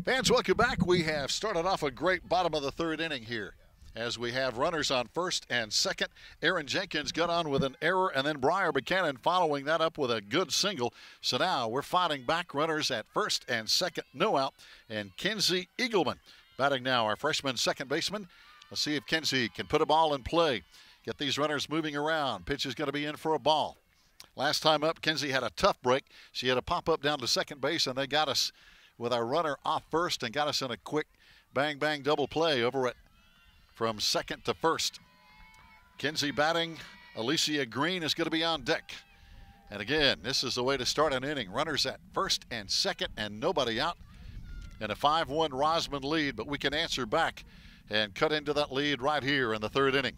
Fans, welcome back. We have started off a great bottom of the third inning here as we have runners on first and second. Aaron Jenkins got on with an error, and then Briar Buchanan following that up with a good single. So now we're fighting back, runners at first and second, no out. And Kenzie Eagleman batting now, our freshman second baseman. Let's see if Kenzie can put a ball in play, get these runners moving around. Pitch is going to be in for a ball. Last time up, Kenzie had a tough break. She had a pop-up down to second base, and they got us with our runner off first and got us in a quick bang-bang double play over it from second to first. Kenzie batting. Alicia Green is going to be on deck. And again, this is the way to start an inning. Runners at first and second and nobody out. And a 5-1 Rosman lead, but we can answer back and cut into that lead right here in the third inning.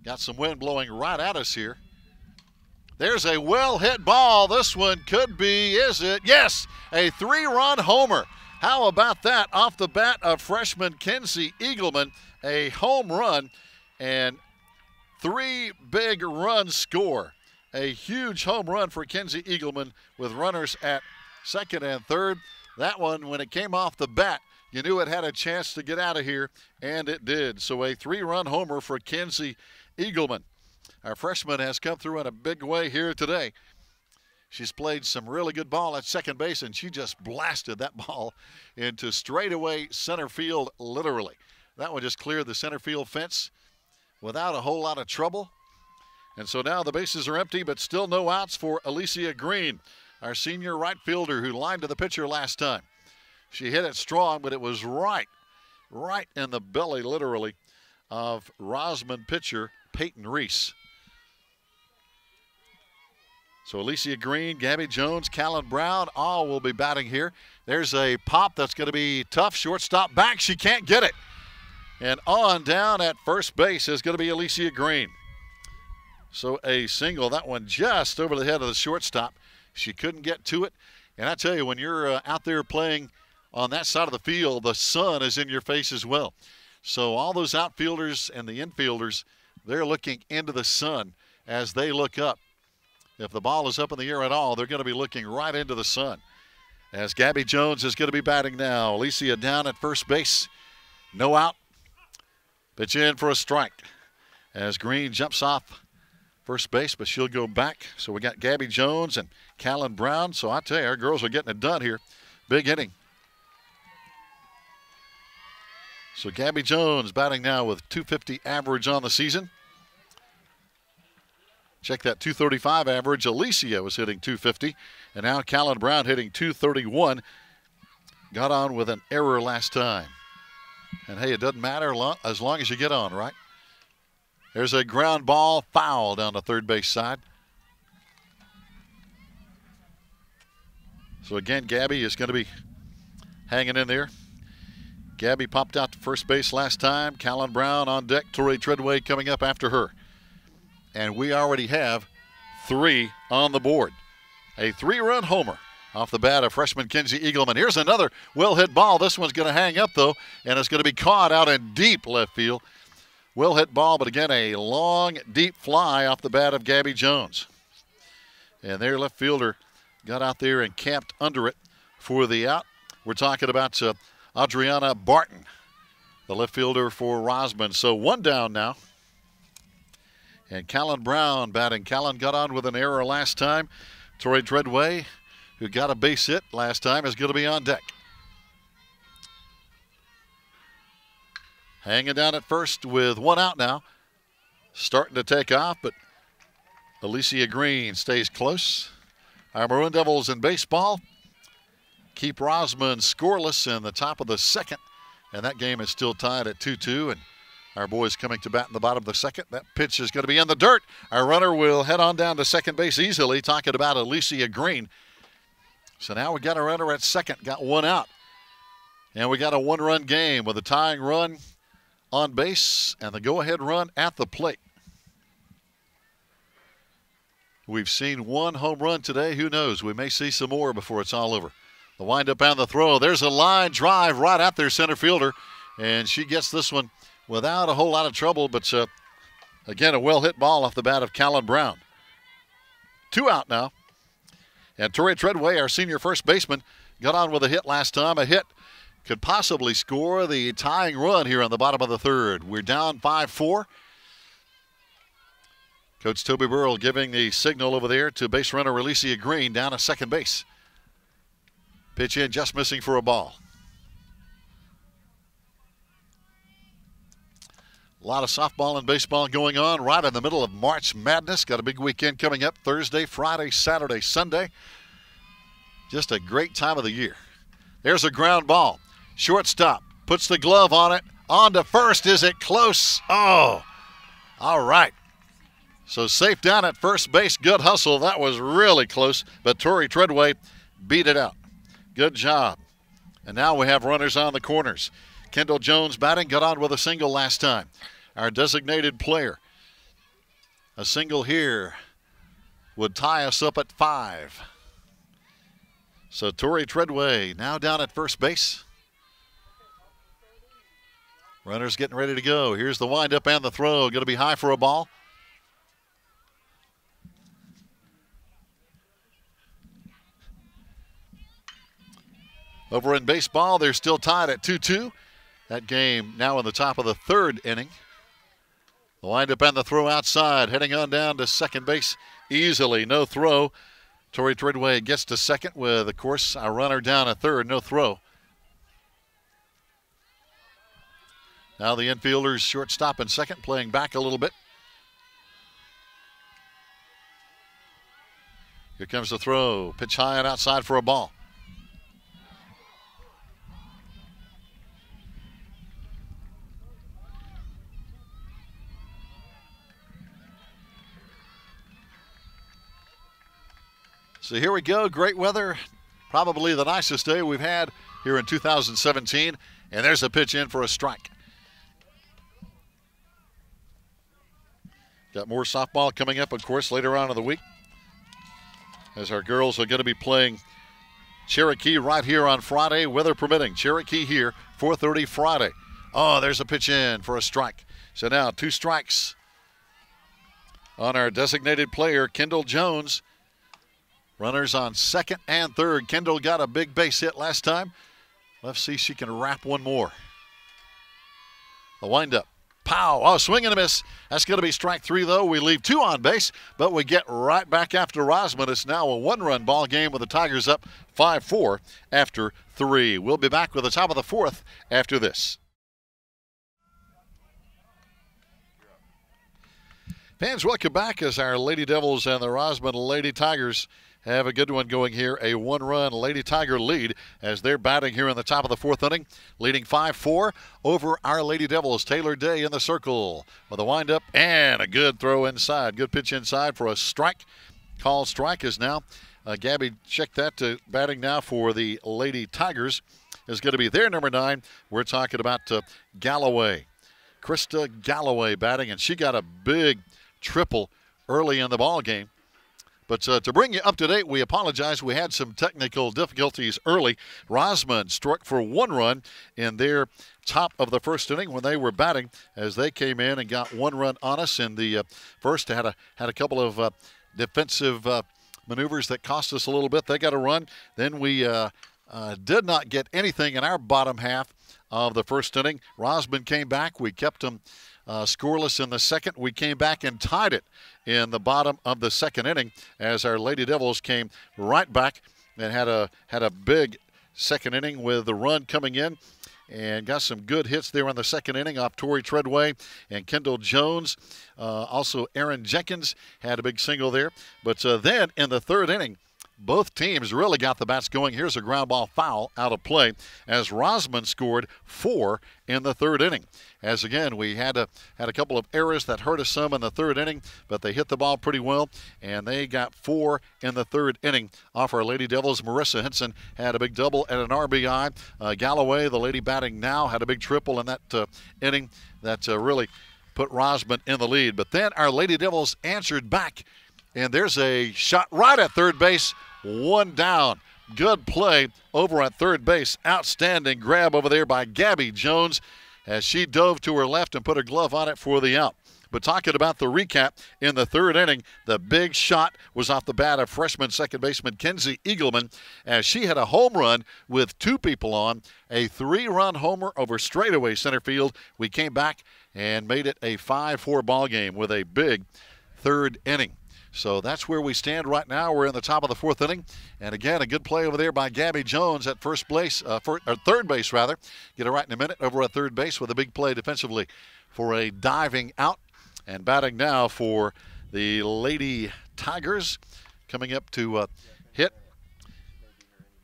Got some wind blowing right at us here. There's a well-hit ball. This one could be, is it? Yes, a 3-run homer. How about that? Off the bat of freshman Kenzie Eagleman, a home run and 3 big runs score. A huge home run for Kenzie Eagleman with runners at second and third. That one, when it came off the bat, you knew it had a chance to get out of here, and it did. So a 3-run homer for Kenzie Eagleman. Our freshman has come through in a big way here today. She's played some really good ball at second base, and she just blasted that ball into straightaway center field, literally. That one just cleared the center field fence without a whole lot of trouble. And so now the bases are empty, but still no outs for Alicia Green, our senior right fielder who lined to the pitcher last time. She hit it strong, but it was right in the belly, literally, of Rosman pitcher Peyton Reese. So Alicia Green, Gabby Jones, Callan Brown, all will be batting here. There's a pop that's going to be tough. Shortstop back. She can't get it. And on down at first base is going to be Alicia Green. So a single. That one just over the head of the shortstop. She couldn't get to it. And I tell you, when you're out there playing on that side of the field, the sun is in your face as well. So all those outfielders and the infielders, they're looking into the sun as they look up. If the ball is up in the air at all, they're going to be looking right into the sun. As Gabby Jones is going to be batting now. Alicia down at first base. No out. Pitch in for a strike. As Green jumps off first base, but she'll go back. So we got Gabby Jones and Callan Brown. So I tell you, our girls are getting it done here. Big inning. So Gabby Jones batting now with .250 average on the season. Check that .235 average. Alicia was hitting .250, and now Callan Brown hitting .231. Got on with an error last time. And hey, it doesn't matter as long as you get on, right? There's a ground ball foul down the third base side. So again, Gabby is going to be hanging in there. Gabby popped out to first base last time. Callan Brown on deck. Tori Treadway coming up after her. And we already have 3 on the board. A 3-run homer off the bat of freshman Kenzie Eagleman. Here's another well-hit ball. This one's going to hang up, though, and it's going to be caught out in deep left field. Well-hit ball, but again, a long, deep fly off the bat of Gabby Jones. And their left fielder got out there and camped under it for the out. We're talking about Adriana Barton, the left fielder for Rosman. So 1 down now. And Callan Brown batting. Callan got on with an error last time. Tori Treadway, who got a base hit last time, is going to be on deck. Hanging down at first with 1 out now. Starting to take off, but Alicia Green stays close. Our Maroon Devils in baseball keep Rosman scoreless in the top of the second. And that game is still tied at 2-2. And our boys coming to bat in the bottom of the second. That pitch is going to be in the dirt. Our runner will head on down to second base easily, talking about Alicia Green. So now we got a runner at second, got 1 out. And we got a 1-run game with a tying run on base and the go-ahead run at the plate. We've seen 1 home run today. Who knows? We may see some more before it's all over. The windup and the throw. There's a line drive right at their center fielder. And she gets this one without a whole lot of trouble, but again, a well-hit ball off the bat of Callan Brown. 2 out now. And Tori Treadway, our senior first baseman, got on with a hit last time. A hit could possibly score the tying run here on the bottom of the third. We're down 5-4. Coach Toby Burrell giving the signal over there to base runner Alicia Green down at second base. Pitch in, just missing for a ball. A lot of softball and baseball going on right in the middle of March Madness. Got a big weekend coming up Thursday, Friday, Saturday, Sunday. Just a great time of the year. There's a ground ball. Shortstop puts the glove on it. On to first. Is it close? Oh, all right. So safe down at first base. Good hustle. That was really close, but Tori Treadway beat it out. Good job. And now we have runners on the corners. Kendall Jones batting, got on with a single last time. Our designated player. A single here would tie us up at 5. So Tori Treadway now down at first base. Runners getting ready to go. Here's the windup and the throw. Going to be high for a ball. Over in baseball, they're still tied at 2-2. That game now in the top of the third inning. The windup and the throw outside, heading on down to second base easily. No throw. Tori Treadway gets to second with, of course, a runner down at third. No throw. Now the infielders shortstop and second playing back a little bit. Here comes the throw. Pitch high and outside for a ball. So here we go, great weather, probably the nicest day we've had here in 2017, and there's a pitch in for a strike. Got more softball coming up, of course, later on in the week, as our girls are going to be playing Cherokee right here on Friday, weather permitting. Cherokee here, 4:30 Friday. Oh, there's a pitch in for a strike. So now 2 strikes on our designated player, Kendall Jones. Runners on second and third. Kendall got a big base hit last time. Let's see if she can wrap one more. The windup. Pow. Oh, swing and a miss. That's going to be strike 3, though. We leave 2 on base, but we get right back after Rosman. It's now a 1-run ball game with the Tigers up 5-4 after 3. We'll be back with the top of the 4th after this. Fans, welcome back as our Lady Devils and the Rosman Lady Tigers have a good one going here. A 1-run Lady Tiger lead as they're batting here in the top of the 4th inning, leading 5-4 over our Lady Devils. Taylor Day in the circle with a windup and a good throw inside. Good pitch inside for a strike. Called strike is now Gabby, check that, to batting now for the Lady Tigers is going to be their number 9. We're talking about Galloway. Krista Galloway batting, and she got a big triple early in the ball game. But to bring you up to date, we apologize. We had some technical difficulties early. Rosman struck for 1 run in their top of the 1st inning when they were batting, as they came in and got 1 run on us in the first. Had a couple of defensive maneuvers that cost us a little bit. They got a run. Then we did not get anything in our bottom half of the 1st inning. Rosman came back. We kept them scoreless in the 2nd. We came back and tied it in the bottom of the 2nd inning as our Lady Devils came right back and had a big 2nd inning with the run coming in and got some good hits there in the 2nd inning off Tori Treadway and Kendall Jones. Also Aaron Jenkins had a big single there. But then in the 3rd inning, both teams really got the bats going. Here's a ground ball foul out of play as Rosman scored 4 in the 3rd inning. As again, we had a couple of errors that hurt us some in the 3rd inning, but they hit the ball pretty well, and they got 4 in the 3rd inning off our Lady Devils. Marissa Henson had a big double and an RBI. Galloway, the lady batting now, had a big triple in that inning that really put Rosman in the lead. But then our Lady Devils answered back, and there's a shot right at third base, 1 down. Good play over at third base. Outstanding grab over there by Gabby Jones as she dove to her left and put her glove on it for the out. But talking about the recap in the third inning, the big shot was off the bat of freshman second baseman Kenzie Eagleman as she had a home run with 2 people on, a 3-run homer over straightaway center field. We came back and made it a 5-4 ball game with a big third inning. So that's where we stand right now. We're in the top of the 4th inning. And again, a good play over there by Gabby Jones at third base, rather. Get it right in a minute over at third base with a big play defensively for a diving out. And batting now for the Lady Tigers, coming up to hit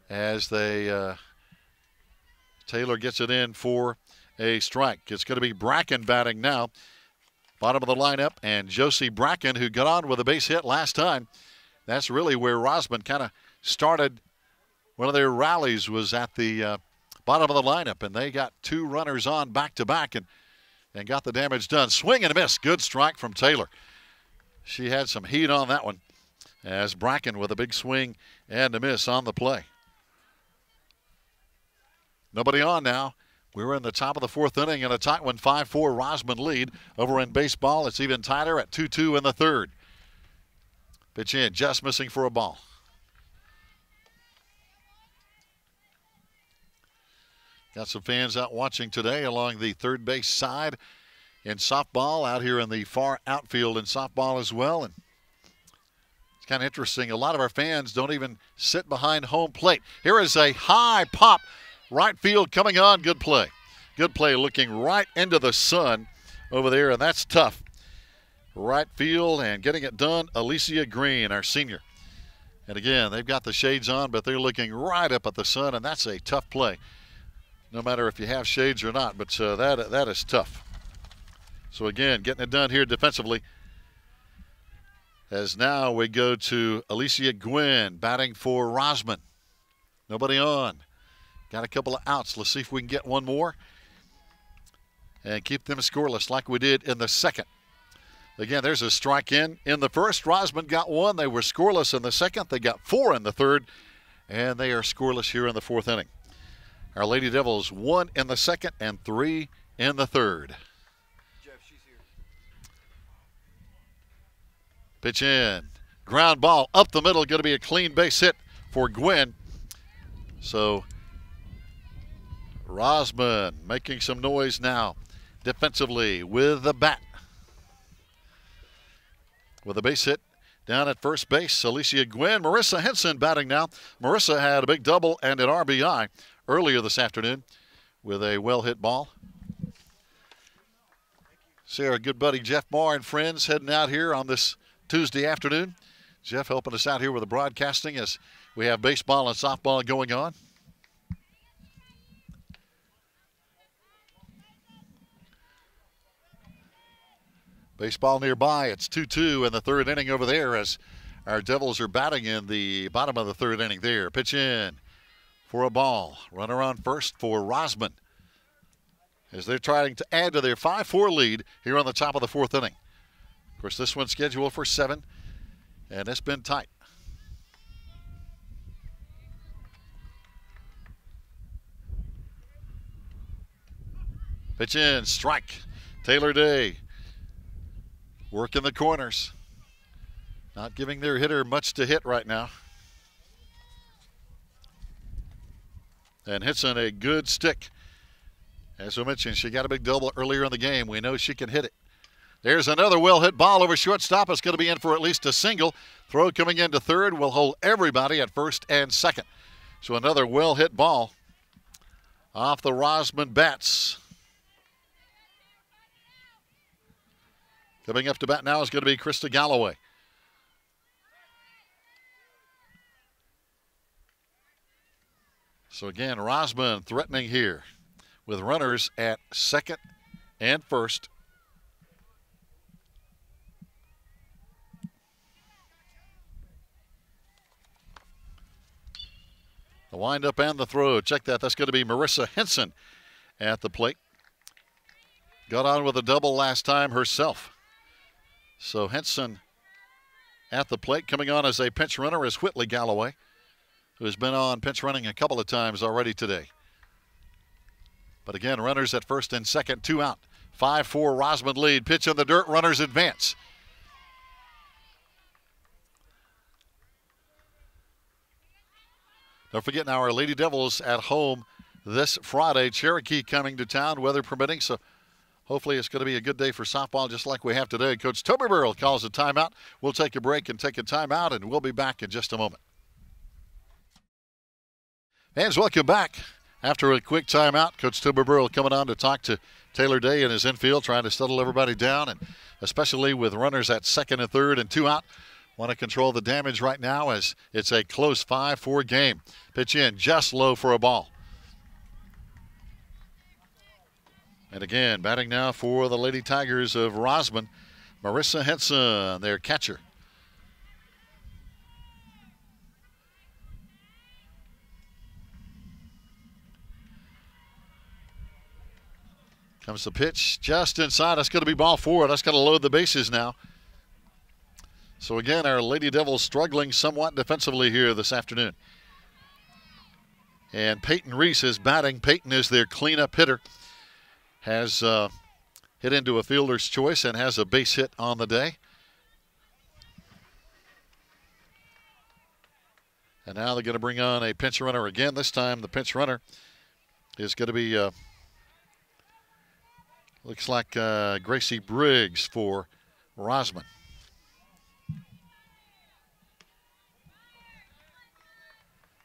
as they Taylor gets it in for a strike. It's going to be Bracken batting now. Bottom of the lineup, and Josie Bracken, who got on with a base hit last time. That's really where Rosman kind of started. One of their rallies was at the bottom of the lineup, and they got 2 runners on back-to-back and got the damage done. Swing and a miss. Good strike from Taylor. She had some heat on that one as Bracken with a big swing and a miss on the play. Nobody on now. We're in the top of the 4th inning in a tight one, 5-4 Rosman lead. Over in baseball, it's even tighter at 2-2 in the third. Pitch in, just missing for a ball. Got some fans out watching today along the third base side in softball, out here in the far outfield in softball as well. And it's kind of interesting. A lot of our fans don't even sit behind home plate. Here is a high pop. Right field coming on. Good play. Good play looking right into the sun over there, and that's tough. Right field and getting it done, Alicia Green, our senior. And again, they've got the shades on, but they're looking right up at the sun, and that's a tough play. No matter if you have shades or not, but that is tough. So again, getting it done here defensively. As now we go to Alicia Gwynn batting for Rosman. Nobody on. Got a couple of outs. Let's see if we can get one more and keep them scoreless like we did in the second. Again, there's a strike in the first. Rosman got 1. They were scoreless in the second. They got 4 in the third, and they are scoreless here in the 4th inning. Our Lady Devils 1 in the second and 3 in the third. Jeff, she's here. Pitch in. Ground ball up the middle. Going to be a clean base hit for Gwynn. So Rosman making some noise now defensively with the bat. With a base hit down at first base, Alicia Gwynn. Marissa Henson batting now. Marissa had a big double and an RBI earlier this afternoon with a well-hit ball. See our good buddy Jeff Marr and friends heading out here on this Tuesday afternoon. Jeff helping us out here with the broadcasting as we have baseball and softball going on. Baseball nearby. It's 2-2 in the third inning over there as our Devils are batting in the bottom of the third inning there. Pitch in for a ball. Runner on first for Rosman as they're trying to add to their 5-4 lead here on the top of the 4th inning. Of course, this one's scheduled for 7, and it's been tight. Pitch in, strike. Taylor Day working the corners. Not giving their hitter much to hit right now. And Henson a good stick. As we mentioned, she got a big double earlier in the game. We know she can hit it. There's another well-hit ball over shortstop. It's going to be in for at least a single. Throw coming into third will hold everybody at first and second. So another well-hit ball off the Rosman bats. Coming up to bat now is going to be Krista Galloway. So again, Rosman threatening here with runners at second and first. The windup and the throw. Check that. That's going to be Marissa Henson at the plate. Got on with a double last time herself. So Henson at the plate. Coming on as a pinch runner is Whitley Galloway, who has been on pinch running a couple of times already today. But again, runners at first and second, 2 out. 5-4 Rosman lead. Pitch in the dirt. Runners advance. Don't forget now our Lady Devils at home this Friday. Cherokee coming to town, weather permitting. So hopefully it's going to be a good day for softball just like we have today. Coach Toby Burrell calls a timeout. We'll take a break and take a timeout, and we'll be back in just a moment. Fans, welcome back. After a quick timeout, Coach Toby Burrell coming on to talk to Taylor Day in his infield, trying to settle everybody down, and especially with runners at second and third and 2 out. Want to control the damage right now as it's a close 5-4 game. Pitch in just low for a ball. And again, batting now for the Lady Tigers of Rosman, Marissa Henson, their catcher. Comes the pitch just inside. That's going to be ball 4. That's going to load the bases now. So again, our Lady Devils struggling somewhat defensively here this afternoon. And Peyton Reese is batting. Peyton is their cleanup hitter. Has hit into a fielder's choice and has a base hit on the day. And now they're going to bring on a pinch runner again. This time the pinch runner is going to be, looks like Gracie Briggs for Rosman.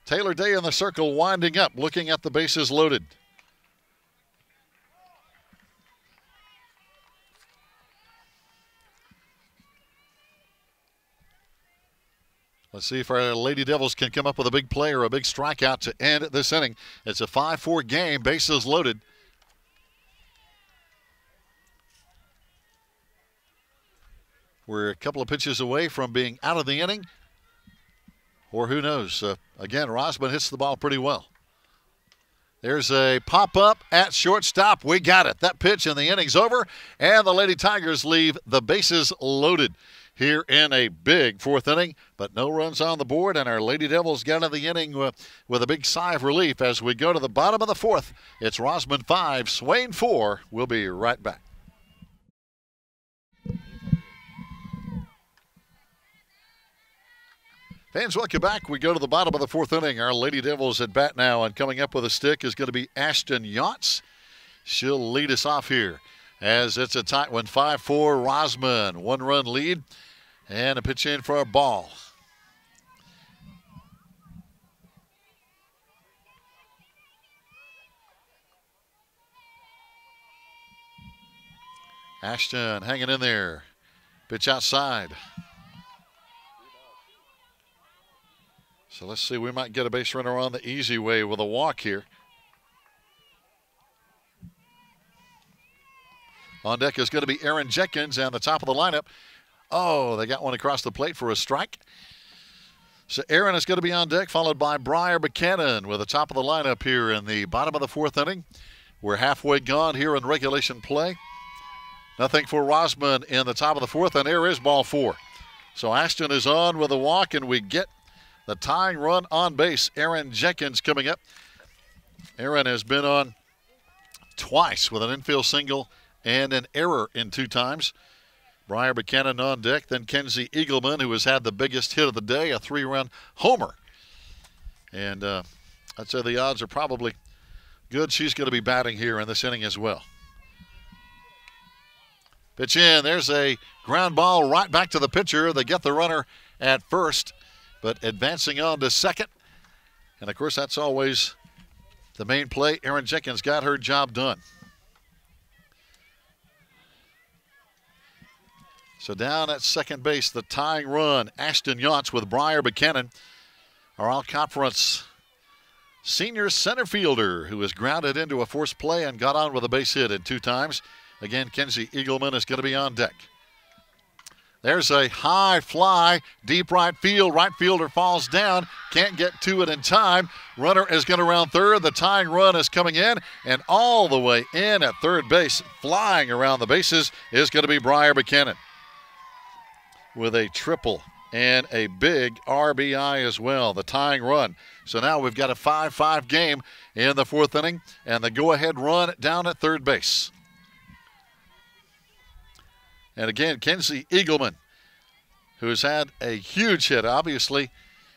Taylor Day in the circle, winding up, looking at the bases loaded. Let's see if our Lady Devils can come up with a big play or a big strikeout to end this inning. It's a 5-4 game, bases loaded. We're a couple of pitches away from being out of the inning. Or who knows? Again, Rosman hits the ball pretty well. There's a pop-up at shortstop. We got it. That pitch and the inning's over. And the Lady Tigers leave the bases loaded here in a big 4th inning. But no runs on the board, and our Lady Devils get out of the inning with a big sigh of relief as we go to the bottom of the 4th. It's Rosman 5, Swain 4. We'll be right back. Fans, welcome back. We go to the bottom of the 4th inning. Our Lady Devils at bat now, and coming up with a stick is going to be Ashton Yachts. She'll lead us off here as it's a tight one. 5-4 Rosman, 1-run lead, and a pitch in for a ball. Ashton hanging in there. Pitch outside. So let's see, we might get a base runner on the easy way with a walk here. On deck is going to be Aaron Jenkins, and the top of the lineup. Oh, they got one across the plate for a strike. So Aaron is going to be on deck, followed by Briar Buchanan with the top of the lineup here in the bottom of the 4th inning. We're halfway gone here in regulation play. Nothing for Rosman in the top of the 4th, and there is ball 4. So Ashton is on with a walk, and we get the tying run on base. Aaron Jenkins coming up. Aaron has been on twice with an infield single and an error in 2 times. Briar Buchanan on deck. Then Kenzie Eagleman, who has had the biggest hit of the day, a 3-run homer. And I'd say the odds are probably good. She's going to be batting here in this inning as well. Pitch in. There's a ground ball right back to the pitcher. They get the runner at first, but advancing on to second. And, of course, that's always the main play. Aaron Jenkins got her job done. So down at second base, the tying run, Ashton Yachts with Briar Buchanan, our all-conference senior center fielder who was grounded into a forced play and got on with a base hit in 2 times. Again, Kenzie Eagleman is going to be on deck. There's a high fly, deep right field. Right fielder falls down, can't get to it in time. Runner is going to round third. The tying run is coming in, and all the way in at third base, flying around the bases, is going to be Briar Buchanan with a triple and a big RBI as well, the tying run. So now we've got a 5-5 game in the 4th inning, and the go-ahead run down at third base. And again, Kenzie Eagleman, who's had a huge hit, obviously,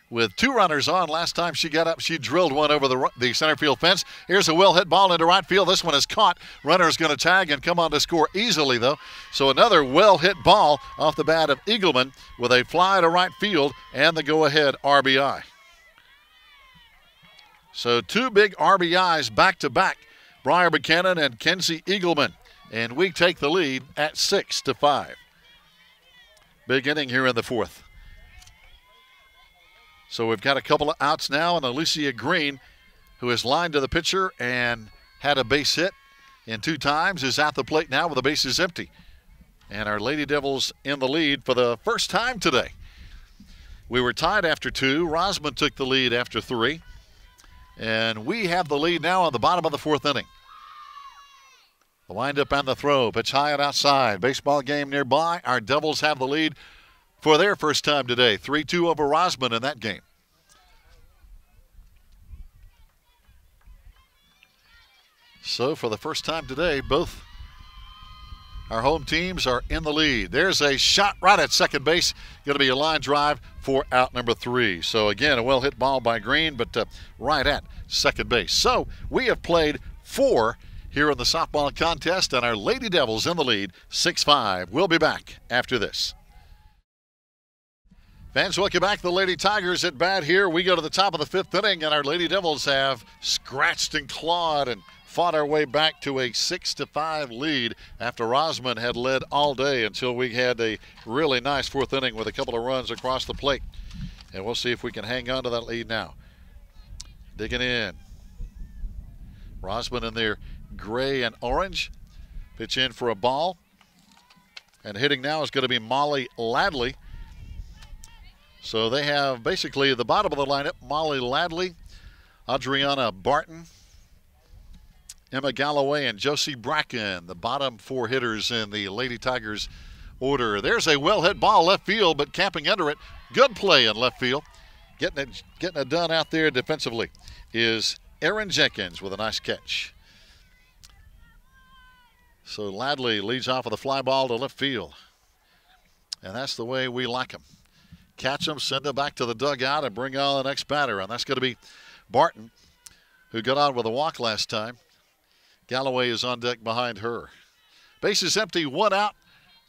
with 2 runners on. Last time she got up, she drilled one over the center field fence. Here's a well-hit ball into right field. This one is caught. Runner's going to tag and come on to score easily, though. So another well-hit ball off the bat of Eagleman with a fly to right field and the go-ahead RBI. So 2 big RBIs back-to-back, Briar Buchanan and Kenzie Eagleman. And we take the lead at 6-5. Big inning here in the 4th. So we've got a couple of outs now, and Alicia Green, who is lined to the pitcher and had a base hit in 2 times, is at the plate now with the bases empty. And our Lady Devils in the lead for the first time today. We were tied after 2. Rosman took the lead after 3. And we have the lead now on the bottom of the 4th inning. The windup and the throw, pitch high and outside. Baseball game nearby. Our Devils have the lead for their first time today. 3-2 over Rosman in that game. So for the first time today, both our home teams are in the lead. There's a shot right at second base. Going to be a line drive for out number 3. So again, a well-hit ball by Green, but right at second base. So we have played 4 here in the softball contest, and our Lady Devils in the lead, 6-5. We'll be back after this. Fans, welcome back. The Lady Tigers at bat here. We go to the top of the 5th inning, and our Lady Devils have scratched and clawed and fought our way back to a 6-5 lead after Rosman had led all day until we had a really nice 4th inning with a couple of runs across the plate. And we'll see if we can hang on to that lead now. Digging in. Rosman in their gray and orange. Pitch in for a ball. And hitting now is going to be Molly Ladley. So they have basically the bottom of the lineup, Molly Ladley, Adriana Barton, Emma Galloway, and Josie Bracken, the bottom 4 hitters in the Lady Tigers order. There's a well-hit ball left field, but camping under it. Good play in left field. Getting it done out there defensively is Erin Jenkins with a nice catch. So Ladley leads off with a fly ball to left field. And that's the way we like them. Catch them, send them back to the dugout, and bring on the next batter. And that's going to be Barton, who got on with a walk last time. Galloway is on deck behind her. Bases empty, 1 out,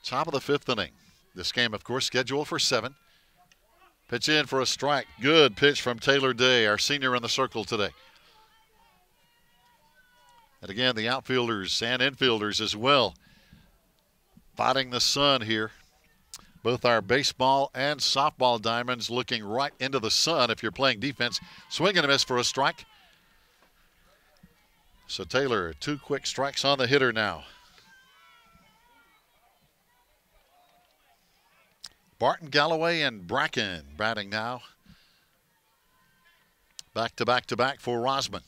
top of the 5th inning. This game, of course, scheduled for 7. Pitch in for a strike. Good pitch from Taylor Day, our senior in the circle today. And again, the outfielders and infielders as well fighting the sun here. Both our baseball and softball diamonds looking right into the sun if you're playing defense. Swing and a miss for a strike. So Taylor, 2 quick strikes on the hitter now. Barton, Galloway, and Bracken batting now. Back to back to back for Rosman.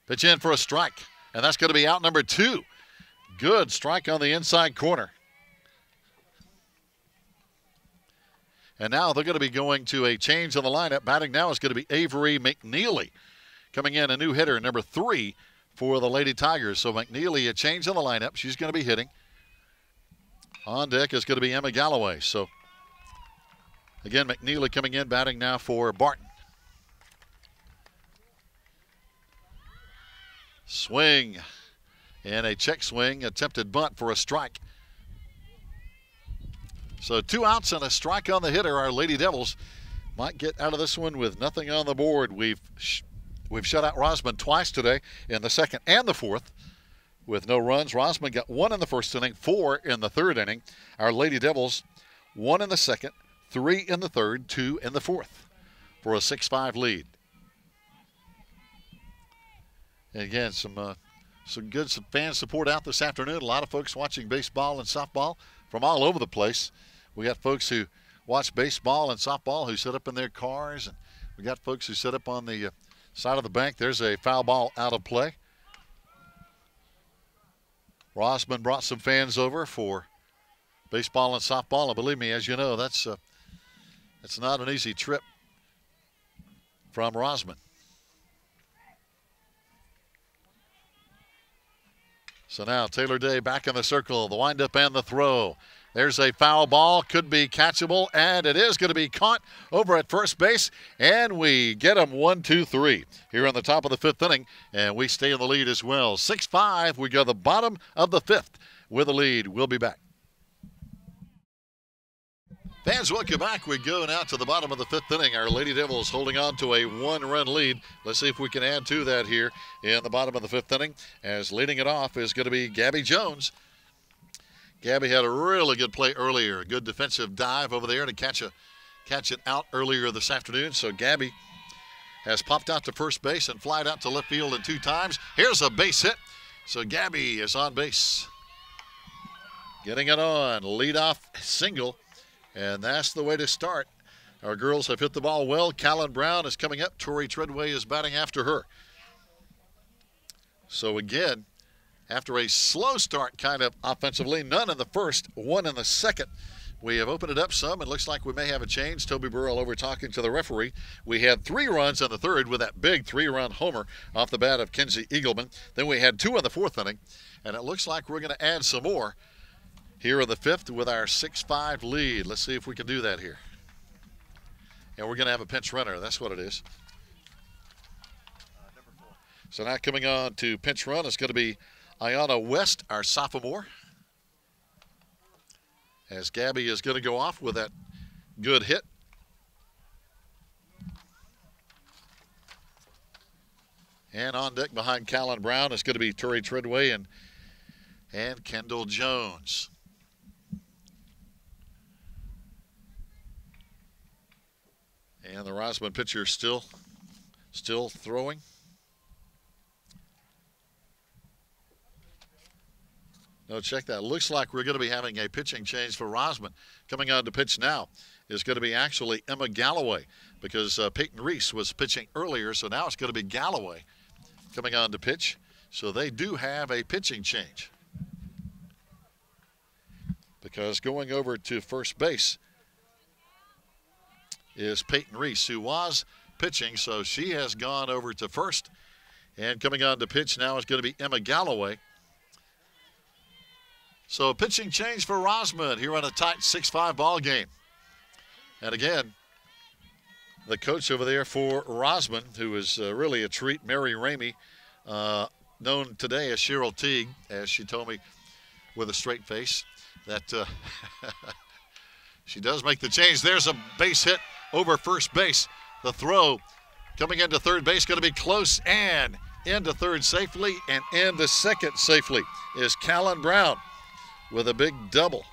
Pitch in for a strike, and that's going to be out number 2. Good strike on the inside corner. And now they're going to be going to a change in the lineup. Batting now is going to be Avery McNeely. Coming in, a new hitter, number 3 for the Lady Tigers. So McNeely, a change in the lineup. She's going to be hitting. On deck is going to be Emma Galloway. So, again, McNeely coming in, batting now for Barton. Swing. And a check swing, attempted bunt for a strike. So 2 outs and a strike on the hitter. Our Lady Devils might get out of this one with nothing on the board. We've shut out Rosman twice today in the 2nd and the 4th with no runs. Rosman got 1 in the 1st inning, 4 in the 3rd inning. Our Lady Devils 1 in the 2nd, 3 in the 3rd, 2 in the 4th for a 6-5 lead. And again, some good fan support out this afternoon. A lot of folks watching baseball and softball from all over the place. We got folks who watch baseball and softball who sit up in their cars, and we got folks who sit up on the side of the bank. There's a foul ball out of play. Rosman brought some fans over for baseball and softball, and believe me, as you know, that's not an easy trip from Rosman. So now Taylor Day back in the circle, the windup and the throw. There's a foul ball, could be catchable, and it is going to be caught over at first base, and we get them 1-2-3 here on the top of the fifth inning, and we stay in the lead as well. 6-5, we go to the bottom of the fifth with a lead. We'll be back. Fans, welcome back. We go now to the bottom of the fifth inning. Our Lady Devils holding on to a one-run lead. Let's see if we can add to that here in the bottom of the fifth inning, as leading it off is going to be Gabby Jones. Gabby had a really good play earlier, a good defensive dive over there to catch it out earlier this afternoon. So Gabby has popped out to first base and flied out to left field in 2 times. Here's a base hit. So Gabby is on base. Getting it on, leadoff single, and that's the way to start. Our girls have hit the ball well. Callan Brown is coming up. Tori Treadway is batting after her. So again, after a slow start kind of offensively, none in the first, 1 in the second, we have opened it up some. It looks like we may have a change. Toby Burrell over talking to the referee. We had 3 runs in the third with that big 3-run homer off the bat of Kenzie Eagleman. Then we had 2 in the fourth inning, and it looks like we're going to add some more here in the fifth with our 6-5 lead. Let's see if we can do that here. And we're going to have a pinch runner. That's what it is. Number 4. So now coming on to pinch run is going to be Ayanna West, our sophomore, as Gabby is going to go off with that good hit. And on deck behind Callan Brown is going to be Tori Treadway and Kendall Jones. And the Rosman pitcher still throwing. No, check that. Looks like we're going to be having a pitching change for Rosman. Coming on to pitch now is going to be actually Emma Galloway, because Peyton Reese was pitching earlier, so now it's going to be Galloway coming on to pitch. So they do have a pitching change, because going over to first base is Peyton Reese, who was pitching, so she has gone over to first. And coming on to pitch now is going to be Emma Galloway. So a pitching change for Rosman here on a tight 6-5 ball game. And again, the coach over there for Rosman, who is really a treat, Mary Ramey, known today as Cheryl Teague, as she told me with a straight face, that she does make the change. There's a base hit over first base. The throw coming into third base, going to be close, and into third safely, and into second safely is Callan Brown with a big double.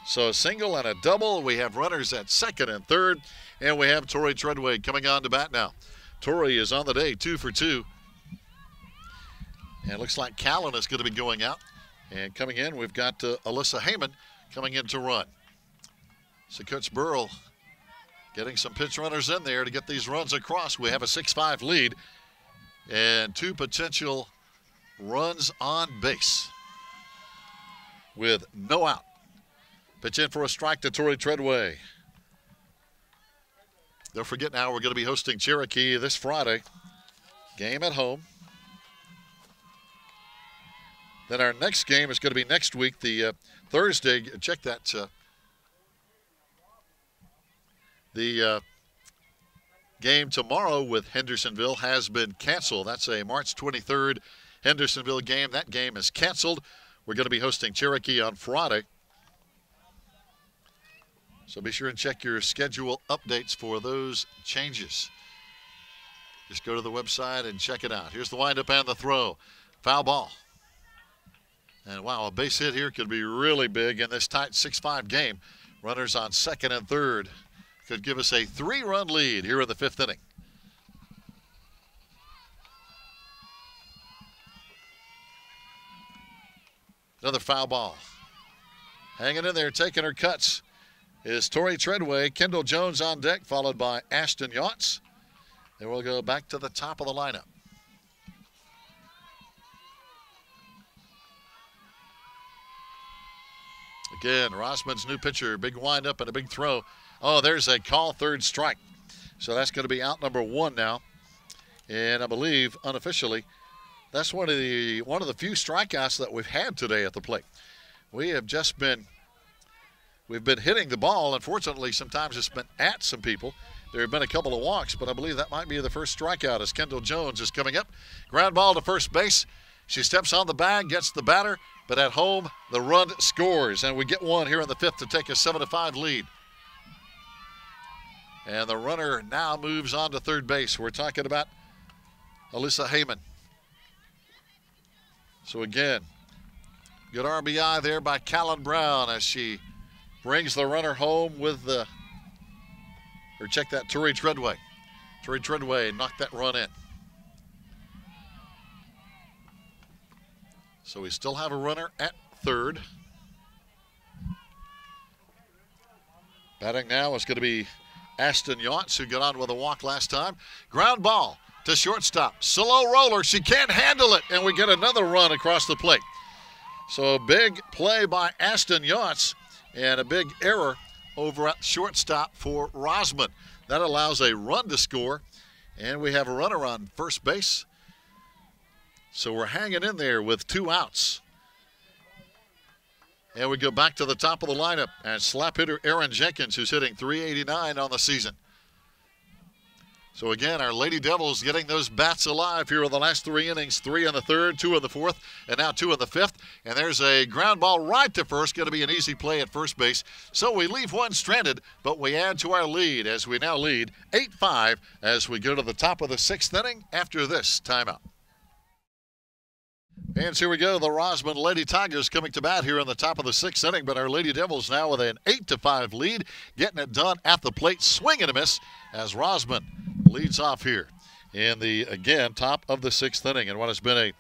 So a single and a double. We have runners at second and third, and we have Tori Treadway coming on to bat now. Tori is on the day, 2 for 2. And it looks like Callan is going to be going out. And coming in, we've got Alyssa Heyman coming in to run. So Coach Burrell getting some pitch runners in there to get these runs across. We have a 6-5 lead and 2 potential runs on base with no out. Pitch in for a strike to Tori Treadway. Don't forget now, we're going to be hosting Cherokee this Friday. Game at home. Then our next game is going to be next week, the Thursday. Check that. The game tomorrow with Hendersonville has been canceled. That's a March 23rd Hendersonville game. That game is canceled. We're going to be hosting Cherokee on Friday. So be sure and check your schedule updates for those changes. Just go to the website and check it out. Here's the windup and the throw. Foul ball. And wow, a base hit here could be really big in this tight 6-5 game. Runners on second and third could give us a 3-run lead here in the 5th inning. Another foul ball. Hanging in there, taking her cuts is Tori Treadway. Kendall Jones on deck, followed by Ashton Yachts. And we'll go back to the top of the lineup. Again, Rosman's new pitcher, big windup and a big throw. Oh, there's a call, 3rd strike. So that's going to be out number 1 now. And I believe, unofficially, That's one of the few strikeouts that we've had today at the plate. We have just been hitting the ball. Unfortunately, sometimes it's been at some people. There have been a couple of walks, but I believe that might be the first strikeout as Kendall Jones is coming up. Ground ball to first base. She steps on the bag, gets the batter, but at home, the run scores. And we get one here in the fifth to take a 7-5 lead. And the runner now moves on to third base. We're talking about Alyssa Heyman. So again, good RBI there by Callan Brown as she brings the runner home with the, or check that, Turi Treadway. Turi Treadway knocked that run in. So we still have a runner at third. Batting now is going to be Ashton Yachts, who got on with a walk last time. Ground ball to shortstop. Slow roller. She can't handle it, and we get another run across the plate. So a big play by Ashton Yachts and a big error over at shortstop for Rosman. That allows a run to score, and we have a runner on first base. So we're hanging in there with 2 outs. And we go back to the top of the lineup and slap hitter Erin Jenkins, who's hitting .389 on the season. So again, our Lady Devils getting those bats alive here in the last 3 innings. 3 in the third, 2 in the fourth, and now 2 in the fifth. And there's a ground ball right to first, going to be an easy play at first base. So we leave one stranded, but we add to our lead as we now lead 8-5 as we go to the top of the 6th inning after this timeout. And here we go, the Rosman Lady Tigers coming to bat here in the top of the 6th inning, but our Lady Devils now with an 8-5 lead, getting it done at the plate, swing and a miss as Rosman leads off here in the, again, top of the 6th inning. And what has been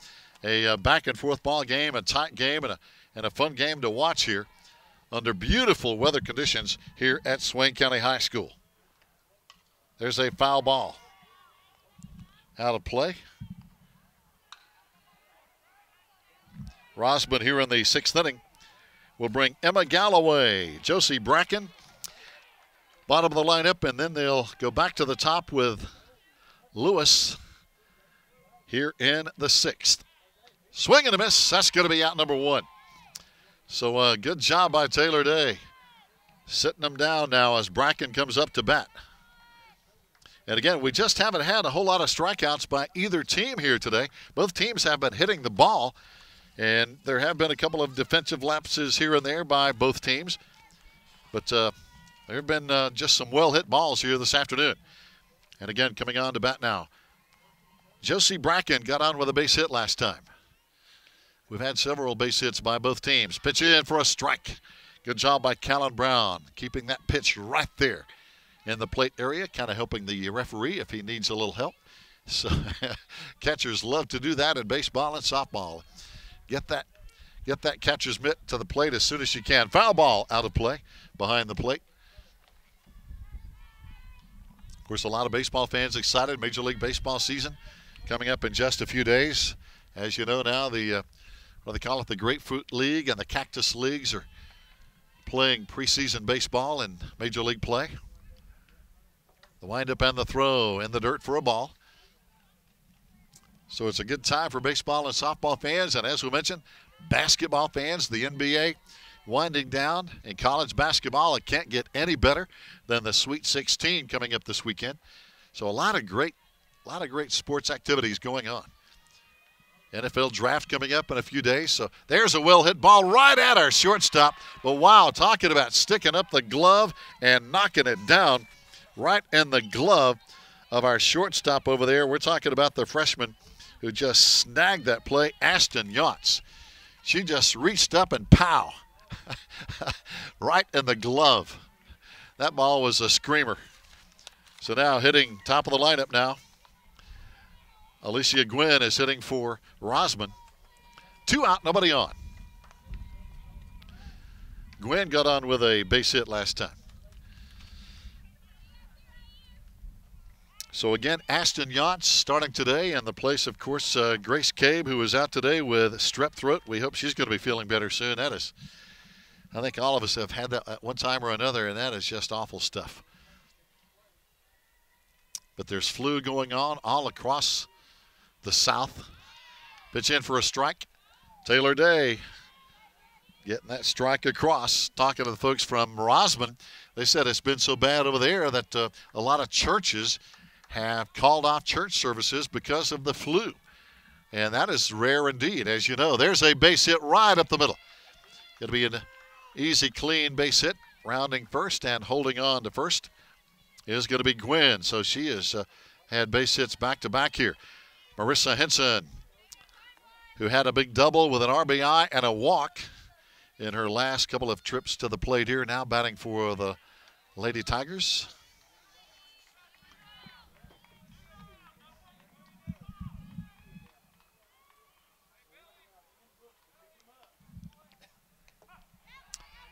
a back and forth ball game, a tight game, and a fun game to watch here under beautiful weather conditions here at Swain County High School. There's a foul ball out of play. Rosman here in the 6th inning will bring Emma Galloway, Josie Bracken, bottom of the lineup, and then they'll go back to the top with Lewis here in the 6th. Swing and a miss. That's going to be out number 1. So good job by Taylor Day, sitting them down now as Bracken comes up to bat. And again, we just haven't had a whole lot of strikeouts by either team here today. Both teams have been hitting the ball. And there have been a couple of defensive lapses here and there by both teams. But there have been just some well-hit balls here this afternoon. And again, coming on to bat now, Josie Bracken got on with a base hit last time. We've had several base hits by both teams. Pitch in for a strike. Good job by Callan Brown, keeping that pitch right there in the plate area, kind of helping the referee if he needs a little help. So catchers love to do that in baseball and softball. Get that catcher's mitt to the plate as soon as you can. Foul ball out of play behind the plate. Of course, a lot of baseball fans excited. Major League Baseball season coming up in just a few days. As you know now, what they call it, the Grapefruit League and the Cactus Leagues are playing preseason baseball in Major League play. The windup and the throw in the dirt for a ball. So it's a good time for baseball and softball fans, and as we mentioned, basketball fans. The NBA winding down. In college basketball, it can't get any better than the Sweet 16 coming up this weekend. So a lot of great sports activities going on. NFL draft coming up in a few days. So there's a well-hit ball right at our shortstop. But wow, talking about sticking up the glove and knocking it down right in the glove of our shortstop over there. We're talking about the freshman who just snagged that play, Ashton Yachts. She just reached up and pow, right in the glove. That ball was a screamer. So now hitting top of the lineup now, Alicia Gwynn is hitting for Rosman. 2 out, nobody on. Gwynn got on with a base hit last time. So again, Ashton Yachts starting today in the place, of course, Grace Cabe, who is out today with strep throat. We hope she's going to be feeling better soon. That is, I think all of us have had that at one time or another, and that is just awful stuff. But there's flu going on all across the South. Pitch in for a strike. Taylor Day getting that strike across. Talking to the folks from Rosman, they said it's been so bad over there that a lot of churches have called off church services because of the flu. And that is rare indeed, as you know. There's a base hit right up the middle. Going to be an easy, clean base hit. Rounding first and holding on to first is going to be Gwen. So she has had base hits back-to-back here. Marissa Henson, who had a big double with an RBI and a walk in her last couple of trips to the plate here, now batting for the Lady Tigers.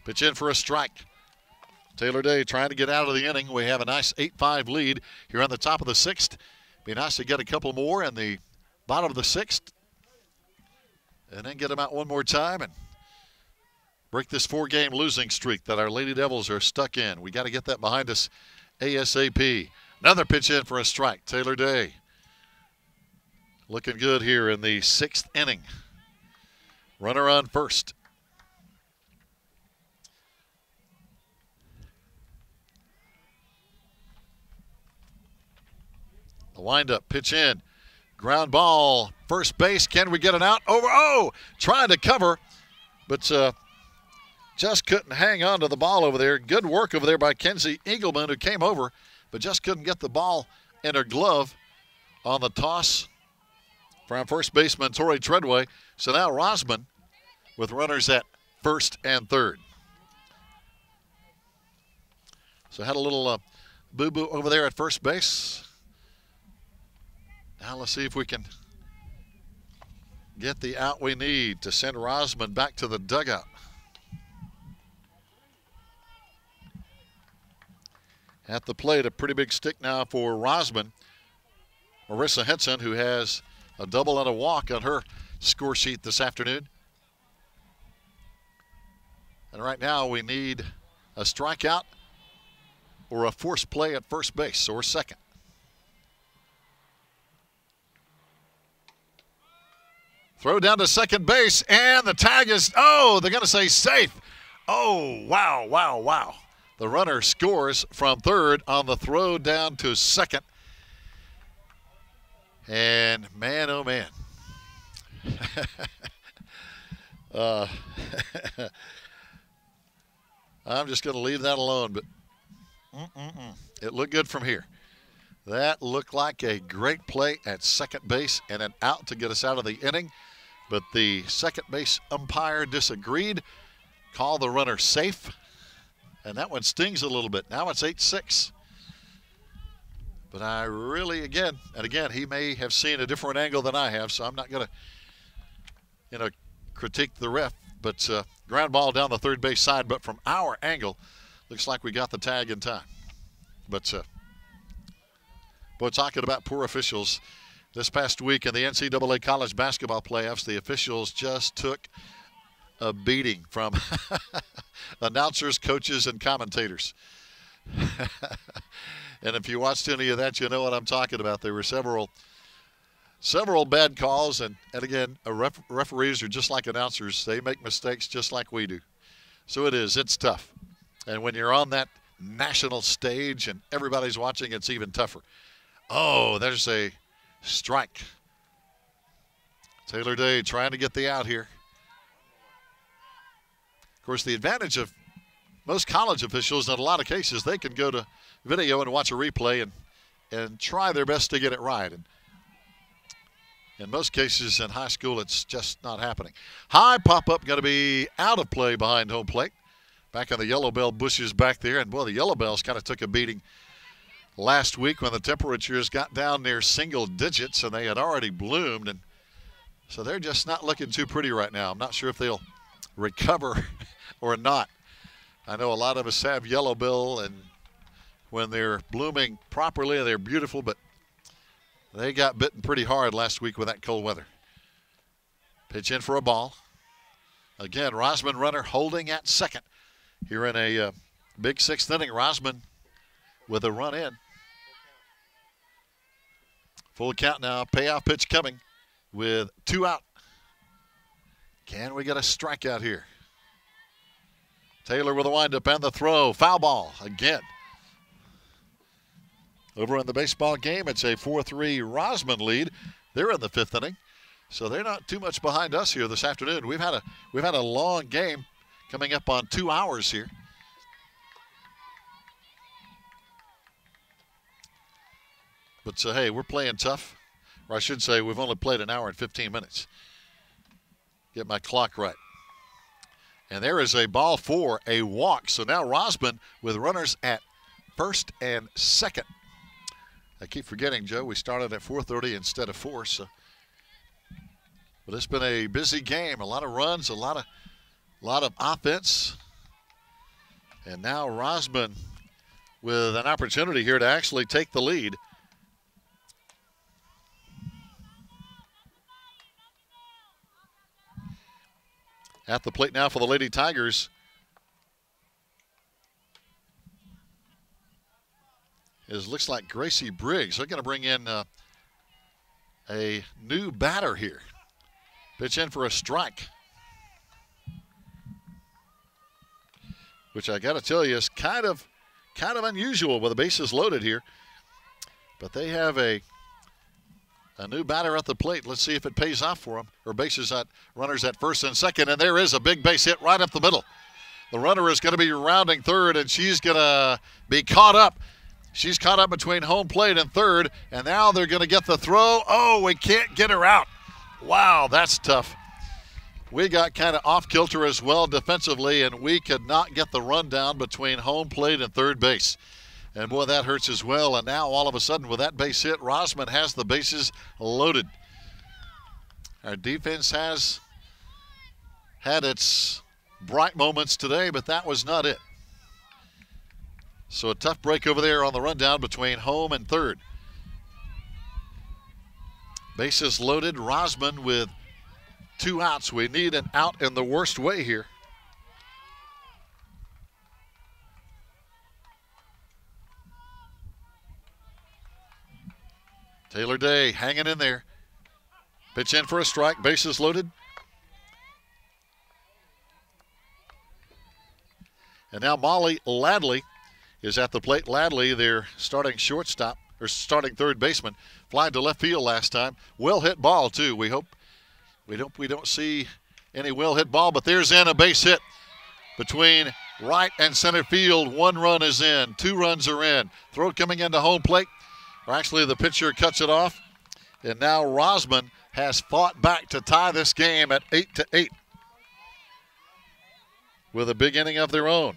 Pitch in for a strike. Taylor Day trying to get out of the inning. We have a nice 8-5 lead here on the top of the sixth. Be nice to get a couple more in the bottom of the sixth, and then get them out one more time and break this 4-game losing streak that our Lady Devils are stuck in. We got to get that behind us ASAP. Another pitch in for a strike. Taylor Day looking good here in the 6th inning. Runner on first. The windup, pitch in. Ground ball, first base. Can we get it out? Over. Oh, trying to cover, but just couldn't hang on to the ball over there. Good work over there by Kenzie Engelman, who came over, but just couldn't get the ball in her glove on the toss from first baseman Tori Treadway. So now Rosman with runners at first and third. So had a little boo-boo over there at first base. Now let's see if we can get the out we need to send Rosman back to the dugout. At the plate, a pretty big stick now for Rosman. Marissa Henson, who has a double and a walk on her score sheet this afternoon. And right now we need a strikeout or a forced play at first base or second. Throw down to second base, and the tag is, oh, they're going to say safe. Oh, wow, wow, wow. The runner scores from third on the throw down to second. And man, oh man. I'm just going to leave that alone, but it looked good from here. That looked like a great play at second base and an out to get us out of the inning. But the second base umpire disagreed, called the runner safe, and that one stings a little bit. Now it's 8-6. But I really, again, he may have seen a different angle than I have, so I'm not going to, critique the ref. But ground ball down the third base side, but from our angle, looks like we got the tag in time. But, boy, talking about poor officials. This past week in the NCAA college basketball playoffs, the officials just took a beating from announcers, coaches, and commentators. And if you watched any of that, you know what I'm talking about. There were several bad calls, and again, referees are just like announcers. They make mistakes just like we do. So it's tough. And when you're on that national stage and everybody's watching, it's even tougher. Oh, there's a strike. Taylor Day trying to get the out here. Of course, the advantage of most college officials in a lot of cases, they can go to video and watch a replay and try their best to get it right. And in most cases in high school, it's just not happening. High pop-up going to be out of play behind home plate. Back on the yellow bell bushes back there. And, boy, the yellow bells kind of took a beating last week when the temperatures got down near single digits and they had already bloomed, and so they're just not looking too pretty right now. I'm not sure if they'll recover or not. I know a lot of us have yellow bill, and when they're blooming properly, they're beautiful, but they got bitten pretty hard last week with that cold weather. Pitch in for a ball. Again, Rosman runner holding at second here in a big 6th inning. Rosman with a run in. Full count now. Payoff pitch coming with 2 out. Can we get a strikeout here? Taylor with a windup and the throw. Foul ball again. Over in the baseball game, it's a 4-3 Rosman lead. They're in the 5th inning, so they're not too much behind us here this afternoon. We've had a long game coming up on 2 hours here. But hey, we're playing tough. Or I should say we've only played an hour and 15 minutes. Get my clock right. And there is a ball for a walk. So now Rosman with runners at first and second. I keep forgetting, Joe, we started at 4:30 instead of 4. So, but it's been a busy game. A lot of runs, a lot of offense. And now Rosman with an opportunity here to actually take the lead. At the plate now for the Lady Tigers. It looks like Gracie Briggs. They're going to bring in a new batter here. Pitch in for a strike. Which I got to tell you is kind of unusual with the bases loaded here. But they have a new batter at the plate. Let's see if it pays off for them. Or runners at first and second. And there is a big base hit right up the middle. The runner is going to be rounding third, and she's going to be caught up. She's caught up between home plate and third, and now they're going to get the throw. Oh, we can't get her out. Wow, that's tough. We got kind of off kilter as well defensively, and we could not get the run down between home plate and third base. And boy, that hurts as well. And now all of a sudden with that base hit, Rosman has the bases loaded. Our defense has had its bright moments today, but that was not it. So a tough break over there on the rundown between home and third. Bases loaded. Rosman with 2 outs. We need an out in the worst way here. Taylor Day hanging in there. Pitch in for a strike. Bases loaded. And now Molly Ladley is at the plate. Ladley, their starting shortstop, or starting third baseman, flied to left field last time. Well hit ball too. We don't see any well hit ball, but there's in a base hit between right and center field. 1 run is in. 2 runs are in. Throw coming into home plate. Or actually, the pitcher cuts it off. And now Rosman has fought back to tie this game at 8-8 with a big inning of their own.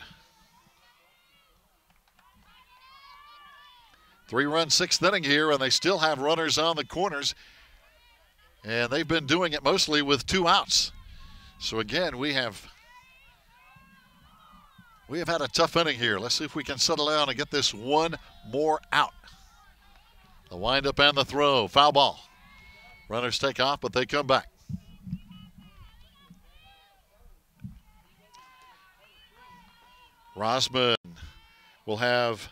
3-run 6th inning here, and they still have runners on the corners. And they've been doing it mostly with 2 outs. So again, we have had a tough inning here. Let's see if we can settle down and get this 1 more out. The windup and the throw. Foul ball. Runners take off, but they come back. Rosman will have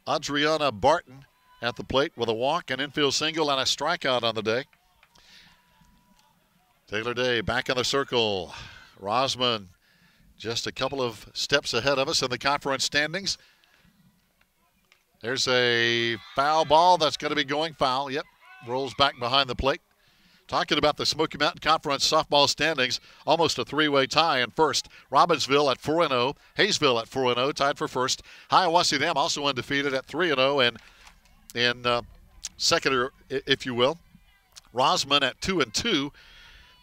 Adriana Barton at the plate with a walk, an infield single, and a strikeout on the day. Taylor Day back in the circle. Rosman just a couple of steps ahead of us in the conference standings. There's a foul ball that's going to be going foul. Yep, rolls back behind the plate. Talking about the Smoky Mountain Conference softball standings, almost a 3-way tie in first. Robbinsville at 4-0, Hayesville at 4-0, tied for first. Hiawassee Dam also undefeated at 3-0, and in second, if you will. Rosman at 2-2.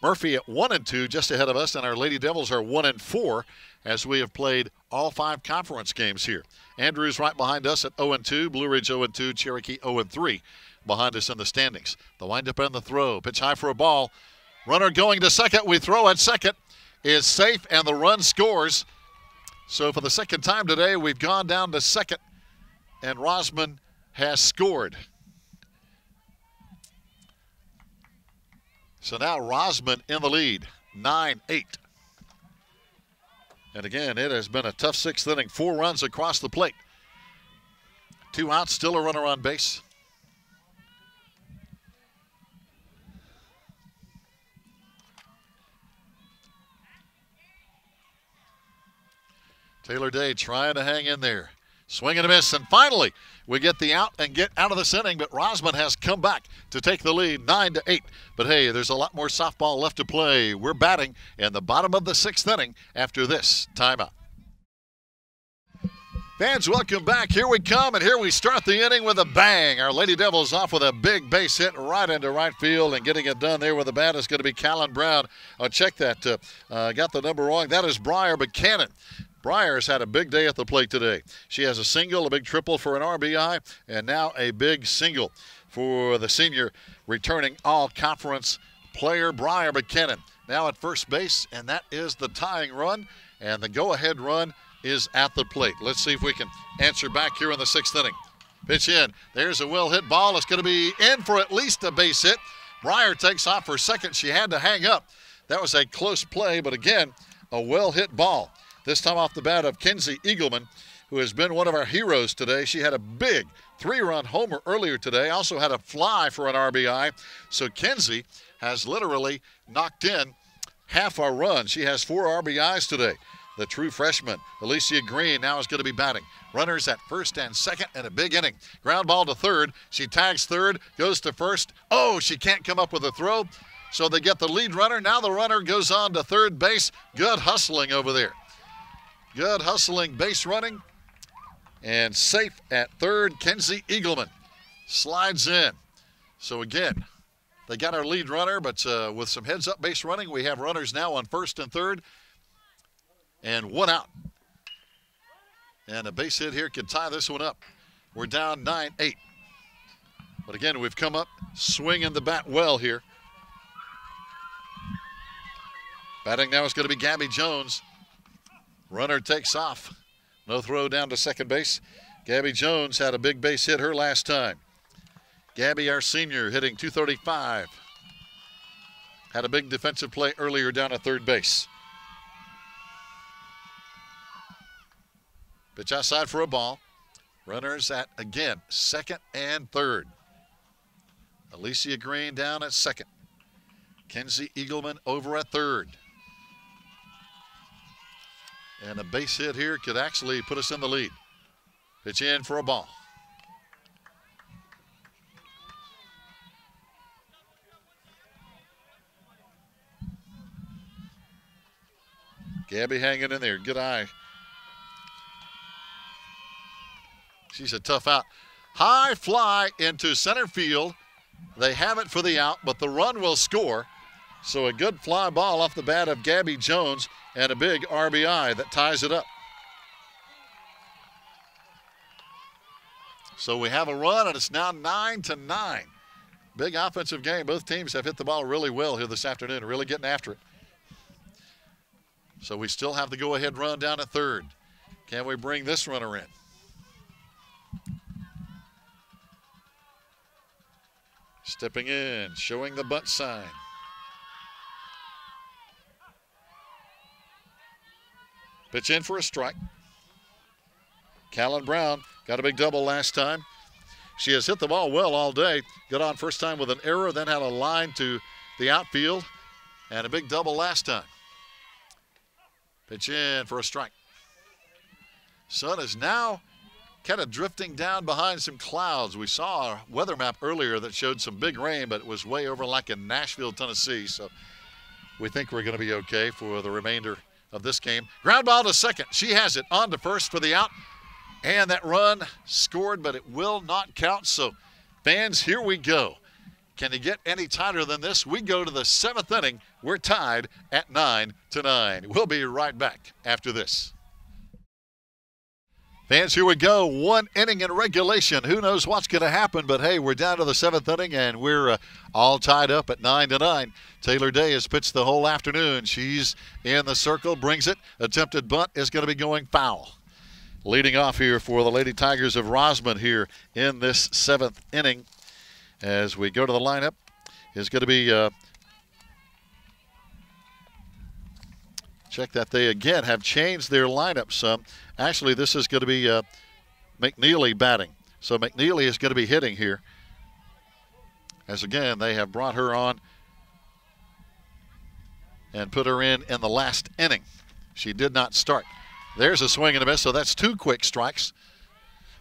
Murphy at 1-2, just ahead of us, and our Lady Devils are 1-4 as we have played all 5 conference games here. Andrews right behind us at 0-2, Blue Ridge 0-2, Cherokee 0-3 behind us in the standings. The windup and the throw, pitch high for a ball. Runner going to second. We throw at second is safe, and the run scores. So for the second time today, we've gone down to second, and Rosman has scored. So now Rosman in the lead, 9-8. And again, it has been a tough 6th inning. 4 runs across the plate. 2 outs, still a runner on base. Taylor Day trying to hang in there. Swing and a miss, and finally we get the out and get out of this inning, but Rosman has come back to take the lead 9-8. But hey, there's a lot more softball left to play. We're batting in the bottom of the 6th inning after this timeout. Fans, welcome back. Here we come, and here we start the inning with a bang. Our Lady Devils off with a big base hit right into right field, and getting it done there with the bat is going to be Callan Brown. Check that. Got the number wrong. That is Briar Buchanan. Briar's had a big day at the plate today. She has a single, a big triple for an RBI, and now a big single for the senior returning all-conference player, Briar Buchanan. Now at first base, and that is the tying run, and the go-ahead run is at the plate. Let's see if we can answer back here in the 6th inning. Pitch in. There's a well-hit ball. It's going to be in for at least a base hit. Briar takes off for second. She had to hang up. That was a close play, but again, a well-hit ball. This time off the bat of Kenzie Eagleman, who has been one of our heroes today. She had a big 3-run homer earlier today, also had a fly for an RBI. So Kenzie has literally knocked in half our run. She has 4 RBIs today. The true freshman, Alicia Green, now is going to be batting. Runners at first and second in a big inning. Ground ball to third. She tags third, goes to first. Oh, she can't come up with a throw. So they get the lead runner. Now the runner goes on to third base. Good hustling over there. Good hustling base running, and safe at third. Kenzie Eagleman slides in. So again, they got our lead runner, but with some heads-up base running, we have runners now on first and third, and 1 out. And a base hit here could tie this one up. We're down 9-8. But again, we've come up swinging the bat well here. Batting now is going to be Gabby Jones. Runner takes off. No throw down to second base. Gabby Jones had a big base hit her last time. Gabby, our senior, hitting .235. Had a big defensive play earlier down at third base. Pitch outside for a ball. Runners at, again, second and third. Alicia Green down at second. Kenzie Eagleman over at third. And a base hit here could actually put us in the lead. Pitch in for a ball. Gabby hanging in there. Good eye. She's a tough out. High fly into center field. They have it for the out, but the run will score. So a good fly ball off the bat of Gabby Jones and a big RBI that ties it up. So we have a run, and it's now 9-9. Big offensive game. Both teams have hit the ball really well here this afternoon, really getting after it. So we still have the go-ahead run down at third. Can we bring this runner in? Stepping in, showing the bunt sign. Pitch in for a strike. Callan Brown got a big double last time. She has hit the ball well all day. Got on first time with an error, then had a line to the outfield, and a big double last time. Pitch in for a strike. Sun is now kind of drifting down behind some clouds. We saw a weather map earlier that showed some big rain, but it was way over like in Nashville, Tennessee. So we think we're going to be okay for the remainder of this game. Ground ball to second. She has it on to first for the out. And that run scored, but it will not count. So fans, here we go. Can you get any tighter than this? We go to the 7th inning. We're tied at 9-9. We'll be right back after this. Fans, here we go. 1 inning in regulation. Who knows what's going to happen, but hey, we're down to the 7th inning, and we're all tied up at 9-9. Taylor Day has pitched the whole afternoon. She's in the circle, brings it. Attempted bunt is going to be going foul. Leading off here for the Lady Tigers of Rosman here in this 7th inning. As we go to the lineup, is going to be check that they again have changed their lineup some. Actually, this is going to be McNeely batting. So McNeely is going to be hitting here. As again, they have brought her on and put her in the last inning. She did not start. There's a swing and a miss, so that's 2 quick strikes.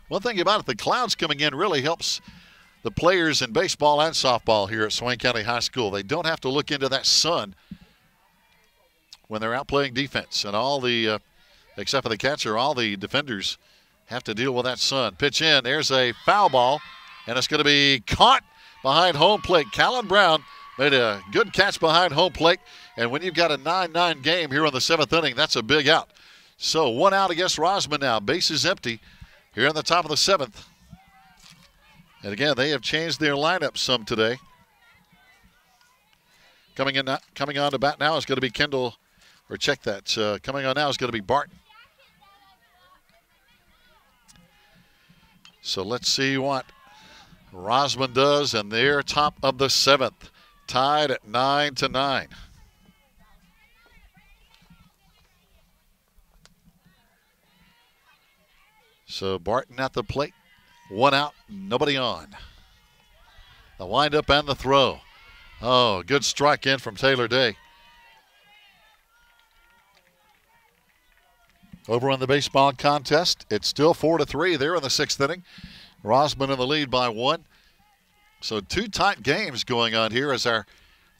One thing about it, the clouds coming in really helps the players in baseball and softball here at Swain County High School. They don't have to look into that sun when they're out playing defense. And all the, except for the catcher, all the defenders have to deal with that sun. Pitch in, there's a foul ball, and it's going to be caught behind home plate. Callan Brown made a good catch behind home plate, and when you've got a 9-9 game here in the 7th inning, that's a big out. So 1 out against Rosman now. Bases empty here in the top of the 7th. And again, they have changed their lineup some today. Coming on to bat now is going to be Kendall, or check that. Coming on now is going to be Barton. So let's see what Rosman does, and they're top of the 7th, tied at 9-9. So Barton at the plate, 1 out, nobody on. The windup and the throw. Oh, good strike in from Taylor Day. Over on the baseball contest, it's still 4-3 there in the 6th inning. Rosman in the lead by 1. So 2 tight games going on here as our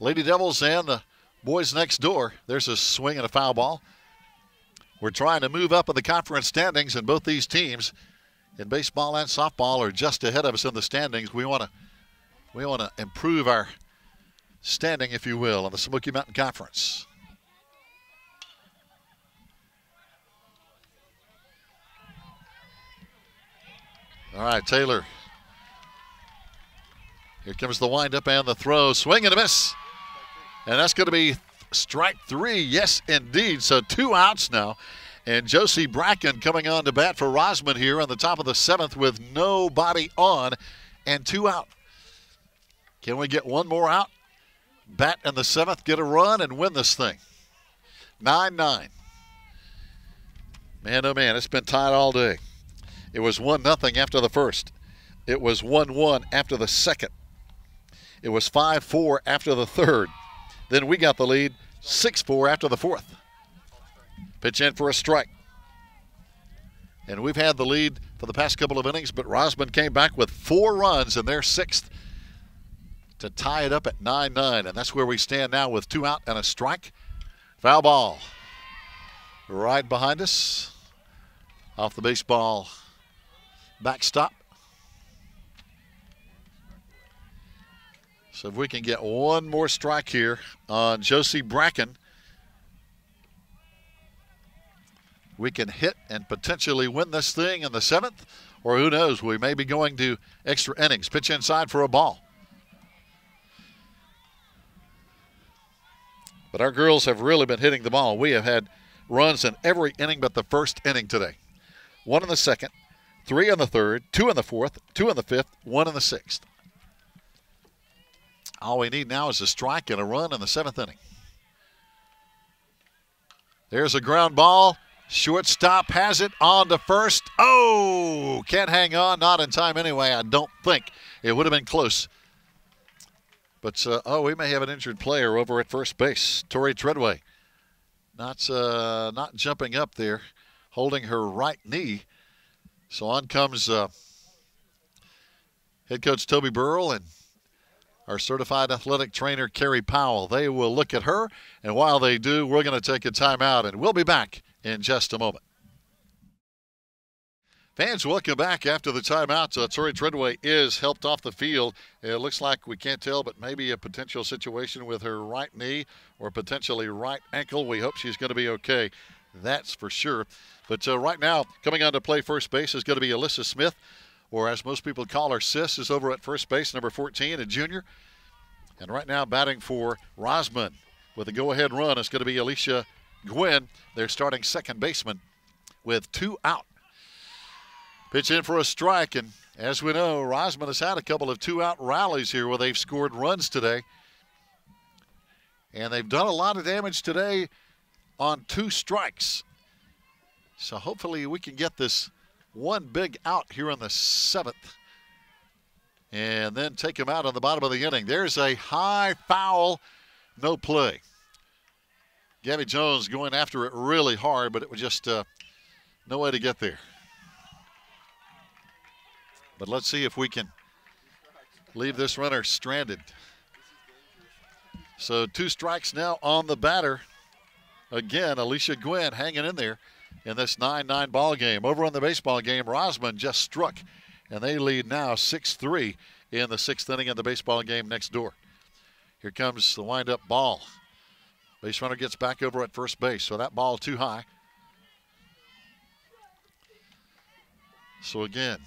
Lady Devils and the boys next door. There's a swing and a foul ball. We're trying to move up in the conference standings, and both these teams in baseball and softball are just ahead of us in the standings. We want to improve our standing, if you will, in the Smoky Mountain Conference. All right, Taylor. Here comes the windup and the throw. Swing and a miss. And that's going to be strike 3. Yes, indeed. So 2 outs now. And Josie Bracken coming on to bat for Rosman here on the top of the 7th with nobody on and 2 out. Can we get 1 more out? Bat in the 7th, get a run, and win this thing. 9-9. Man, oh man, it's been tied all day. It was 1-0 after the 1st. It was 1-1 after the 2nd. It was 5-4 after the 3rd. Then we got the lead 6-4 after the 4th. Pitch in for a strike. And we've had the lead for the past couple of innings, but Rosman came back with 4 runs in their 6th to tie it up at 9-9. And that's where we stand now with 2 out and a strike. Foul ball right behind us off the baseball backstop. So if we can get 1 more strike here on Josie Bracken, we can hit and potentially win this thing in the 7th, or who knows, we may be going to extra innings. Pitch inside for a ball. But our girls have really been hitting the ball. We have had runs in every inning but the 1st inning today. 1 in the 2nd, 3 in the 3rd, 2 in the 4th, 2 in the 5th, 1 in the 6th. All we need now is a strike and a run in the 7th inning. There's a ground ball. Shortstop has it on to first. Oh, can't hang on. Not in time anyway, I don't think. It would have been close. But, we may have an injured player over at first base. Tori Treadway not jumping up there, holding her right knee. So on comes head coach Toby Burrell and our certified athletic trainer, Carrie Powell. They will look at her, and while they do, we're going to take a timeout, and we'll be back in just a moment. Fans, welcome back after the timeout. Tori Treadway is helped off the field. It looks like, we can't tell, but maybe a potential situation with her right knee or potentially right ankle. We hope she's going to be okay. That's for sure. But right now, coming on to play first base is going to be Alyssa Smith, or as most people call her, Sis, is over at first base, number 14, a junior. And right now batting for Rosman with a go-ahead run is going to be Alicia Gwynn, their starting second baseman, with 2 out. Pitch in for a strike, and as we know, Rosman has had a couple of 2-out rallies here where they've scored runs today. And they've done a lot of damage today on 2 strikes. So hopefully we can get this 1 big out here in the 7th and then take them out on the bottom of the inning. There's a high foul, no play. Gabby Jones going after it really hard, but it was just No way to get there. But let's see if we can leave this runner stranded. So 2 strikes now on the batter. Again, Alicia Gwynn hanging in there in this 9-9 ball game. Over on the baseball game, Rosman just struck, and they lead now 6-3 in the 6th inning of the baseball game next door. Here comes the windup ball. Base runner gets back over at first base, so that ball too high. So again,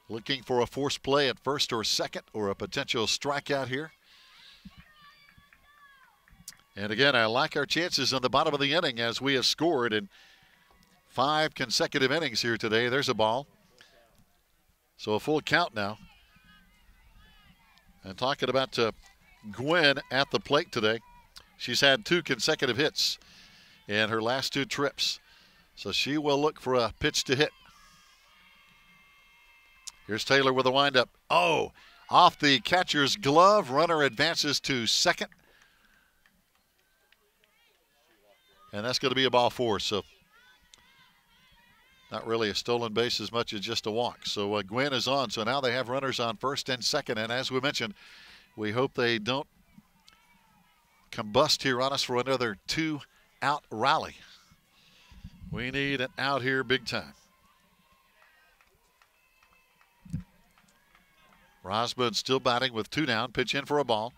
looking for a forced play at first or second or a potential strikeout here. And again, I like our chances on the bottom of the inning as we have scored in 5 consecutive innings here today. There's a ball. So a full count now. And talking about Gwynn at the plate today, she's had 2 consecutive hits in her last 2 trips. So she will look for a pitch to hit. Here's Taylor with a windup. Oh, off the catcher's glove. Runner advances to second. And that's going to be a ball 4. So not really a stolen base as much as just a walk. So Gwynn is on. So now they have runners on first and second. And as we mentioned, we hope they don't combust here on us for another 2-out rally. We need an out here big time. Rosman still batting with 2 down. Pitch in for a ball.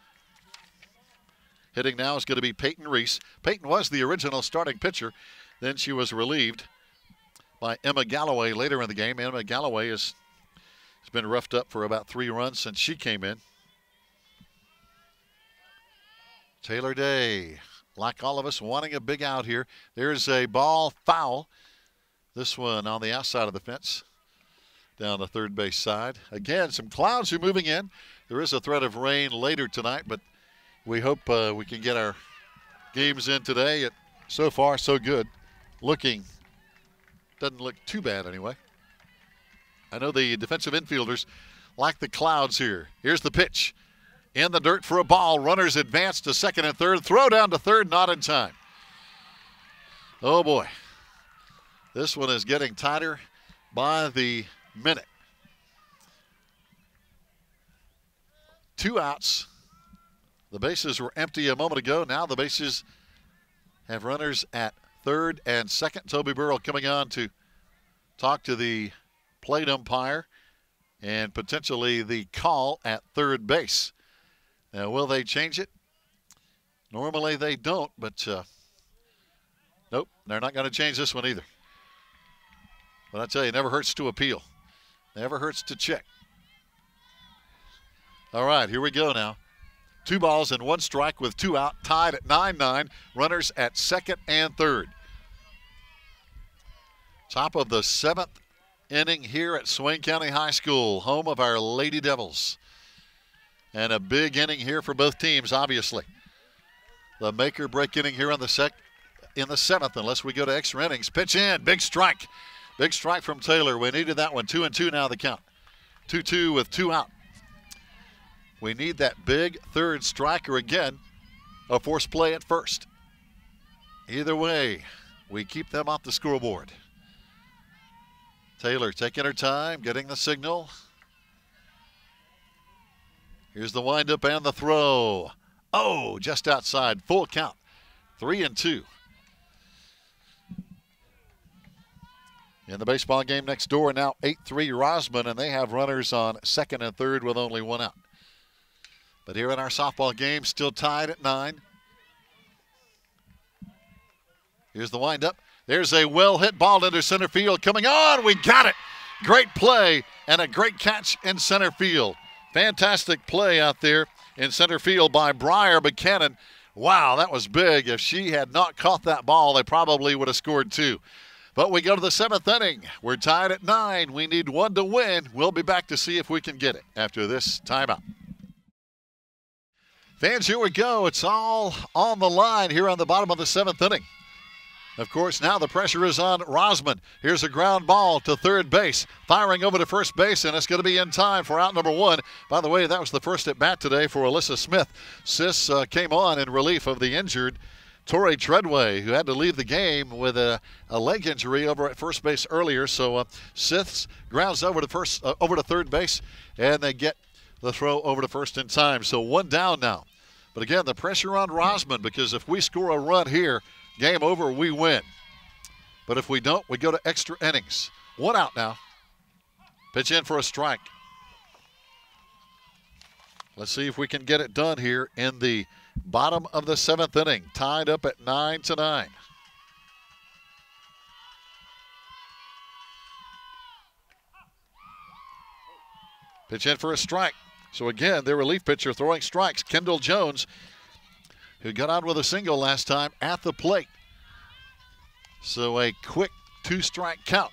Hitting now is going to be Peyton Reese. Peyton was the original starting pitcher. Then she was relieved by Emma Galloway later in the game. Emma Galloway has been roughed up for about 3 runs since she came in. Taylor Day, like all of us, wanting a big out here. There's a ball foul. This one on the outside of the fence. Down the third base side. Again, some clouds are moving in. There is a threat of rain later tonight, but we hope we can get our games in today. So far, so good. Doesn't look too bad anyway. I know the defensive infielders like the clouds here. Here's the pitch. In the dirt for a ball. Runners advance to second and third. Throw down to third, not in time. Oh boy. This one is getting tighter by the minute. 2 outs. The bases were empty a moment ago. Now the bases have runners at third and second. Toby Burrell coming on to talk to the plate umpire and potentially the call at third base. Now, will they change it? Normally they don't, but nope, they're not going to change this one either. But I tell you, it never hurts to appeal. Never hurts to check. All right, here we go now. 2 balls and 1 strike with 2 out, tied at 9-9. Runners at second and third. Top of the 7th inning here at Swain County High School, home of our Lady Devils. And a big inning here for both teams, obviously. The make or break inning here on the 7th, unless we go to extra innings. Pitch in, big strike. Big strike from Taylor. We needed that one. 2-2 now the count. 2-2 with 2 out. We need that big third striker again. A forced play at first. Either way, we keep them off the scoreboard. Taylor taking her time, getting the signal. Here's the windup and the throw. Oh, just outside. Full count. 3-2. In the baseball game next door, now 8-3 Rosman, and they have runners on second and third with only 1 out. But here in our softball game, still tied at 9. Here's the windup. There's a well-hit ball into center field. Coming on, we got it. Great play and a great catch in center field. Fantastic play out there in center field by Briar Buchanan. Wow, that was big. If she had not caught that ball, they probably would have scored 2. But we go to the 7th inning. We're tied at 9. We need 1 to win. We'll be back to see if we can get it after this timeout. Fans, here we go. It's all on the line here on the bottom of the 7th inning. Of course, now the pressure is on Rosman. Here's a ground ball to third base. Firing over to first base, and it's going to be in time for out number 1. By the way, that was the first at bat today for Alyssa Smith. Sis came on in relief of the injured Torrey Treadway, who had to leave the game with a leg injury over at first base earlier. So Siths grounds over to third base, and they get the throw over to first in time. So one down now. But again, the pressure on Rosman, because if we score a run here, game over, we win. But if we don't, we go to extra innings. One out now. Pitch in for a strike. Let's see if we can get it done here in the bottom of the 7th inning. Tied up at 9-9. Pitch in for a strike. So again, their relief pitcher throwing strikes. Kendall Jones, who got out with a single last time at the plate. So a quick 2-strike count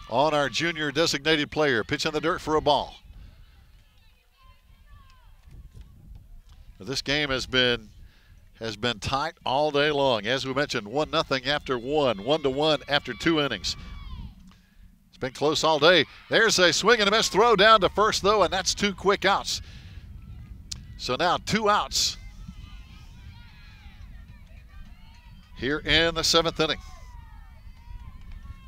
on our junior designated player. Pitch in the dirt for a ball. This game has been tight all day long. As we mentioned, 1-0 after 1-1 after 2 innings. It's been close all day. There's a swing and a miss throw down to first, though, and that's 2 quick outs. So now 2 outs here in the 7th inning.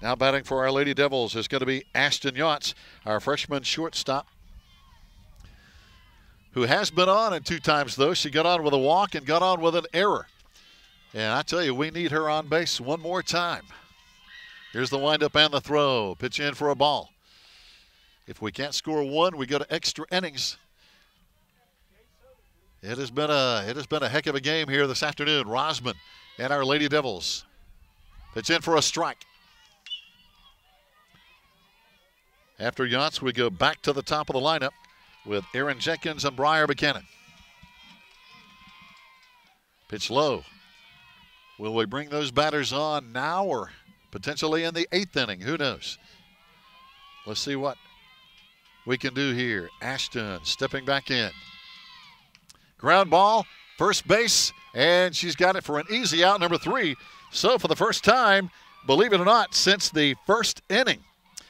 Now batting for our Lady Devils is going to be Ashton Yachts, our freshman shortstop, who has been on in 2 times, though. She got on with a walk and got on with an error. And I tell you, we need her on base one more time. Here's the windup and the throw. Pitch in for a ball. If we can't score 1, we go to extra innings. It has been a heck of a game here this afternoon. Rosman and our Lady Devils. Pitch in for a strike. After Yachts, we go back to the top of the lineup with Aaron Jenkins and Briar Buchanan. Pitch low. Will we bring those batters on now or potentially in the 8th inning? Who knows? Let's see what we can do here. Ashton stepping back in. Ground ball, first base, and she's got it for an easy out, number 3. So for the first time, believe it or not, since the 1st inning,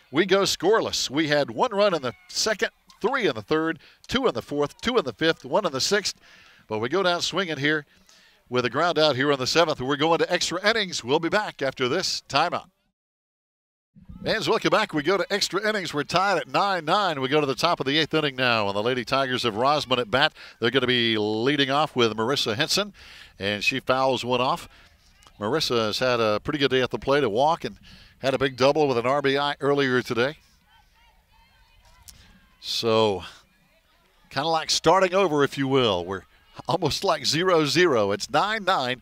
we go scoreless. We had 1 run in the 2nd, 3 in the 3rd, 2 in the 4th, 2 in the 5th, 1 in the 6th. But we go down swinging here with a ground out here in the 7th. We're going to extra innings. We'll be back after this timeout. Fans, welcome back. We go to extra innings. We're tied at 9-9. We go to the top of the 8th inning now. And the Lady Tigers of Rosman at bat. They're going to be leading off with Marissa Henson, and she fouls one off. Marissa has had a pretty good day at the plate, a walk, and had a big double with an RBI earlier today. So, kind of like starting over, if you will. We're almost like 0-0. It's 9-9,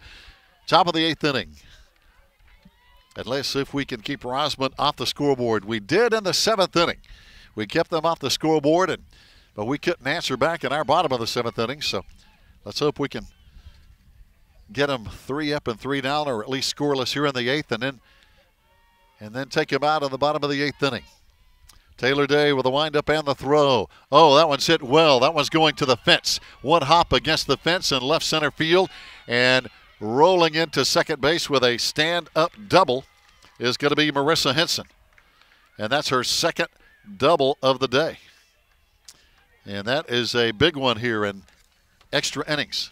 top of the 8th inning. And let's see if we can keep Rosman off the scoreboard. We did in the 7th inning. We kept them off the scoreboard, but we couldn't answer back in our bottom of the 7th inning. So let's hope we can get them 3 up and 3 down, or at least scoreless here in the 8th, and then take them out in the bottom of the 8th inning. Taylor Day with the windup and the throw. Oh, that one's hit well. That one's going to the fence. 1 hop against the fence in left center field, and rolling into second base with a stand-up double is going to be Marissa Henson. And that's her 2nd double of the day. And that is a big one here in extra innings.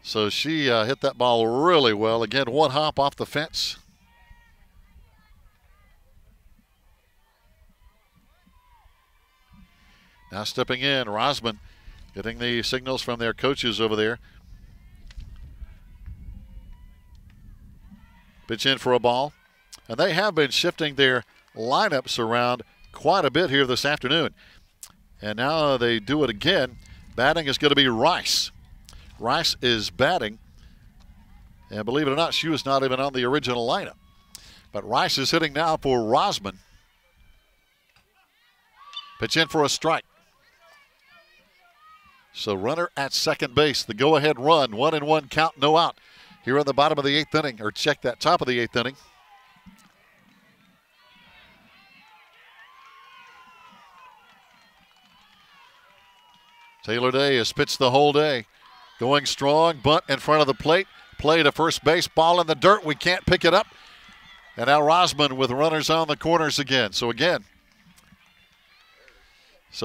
So she hit that ball really well. Again, 1 hop off the fence. Now stepping in, Rosman getting the signals from their coaches over there. Pitch in for a ball. And they have been shifting their lineups around quite a bit here this afternoon. And now they do it again. Batting is going to be Rice. Rice is batting. And believe it or not, she was not even on the original lineup. But Rice is hitting now for Rosman. Pitch in for a strike. So runner at second base, the go-ahead run, 1-1 count, no out. Here in the bottom of the 8th inning, or check that top of the 8th inning. Taylor Day has pitched the whole day. Going strong, bunt in front of the plate. Play to first base, ball in the dirt. We can't pick it up. And now Rosman with runners on the corners again. So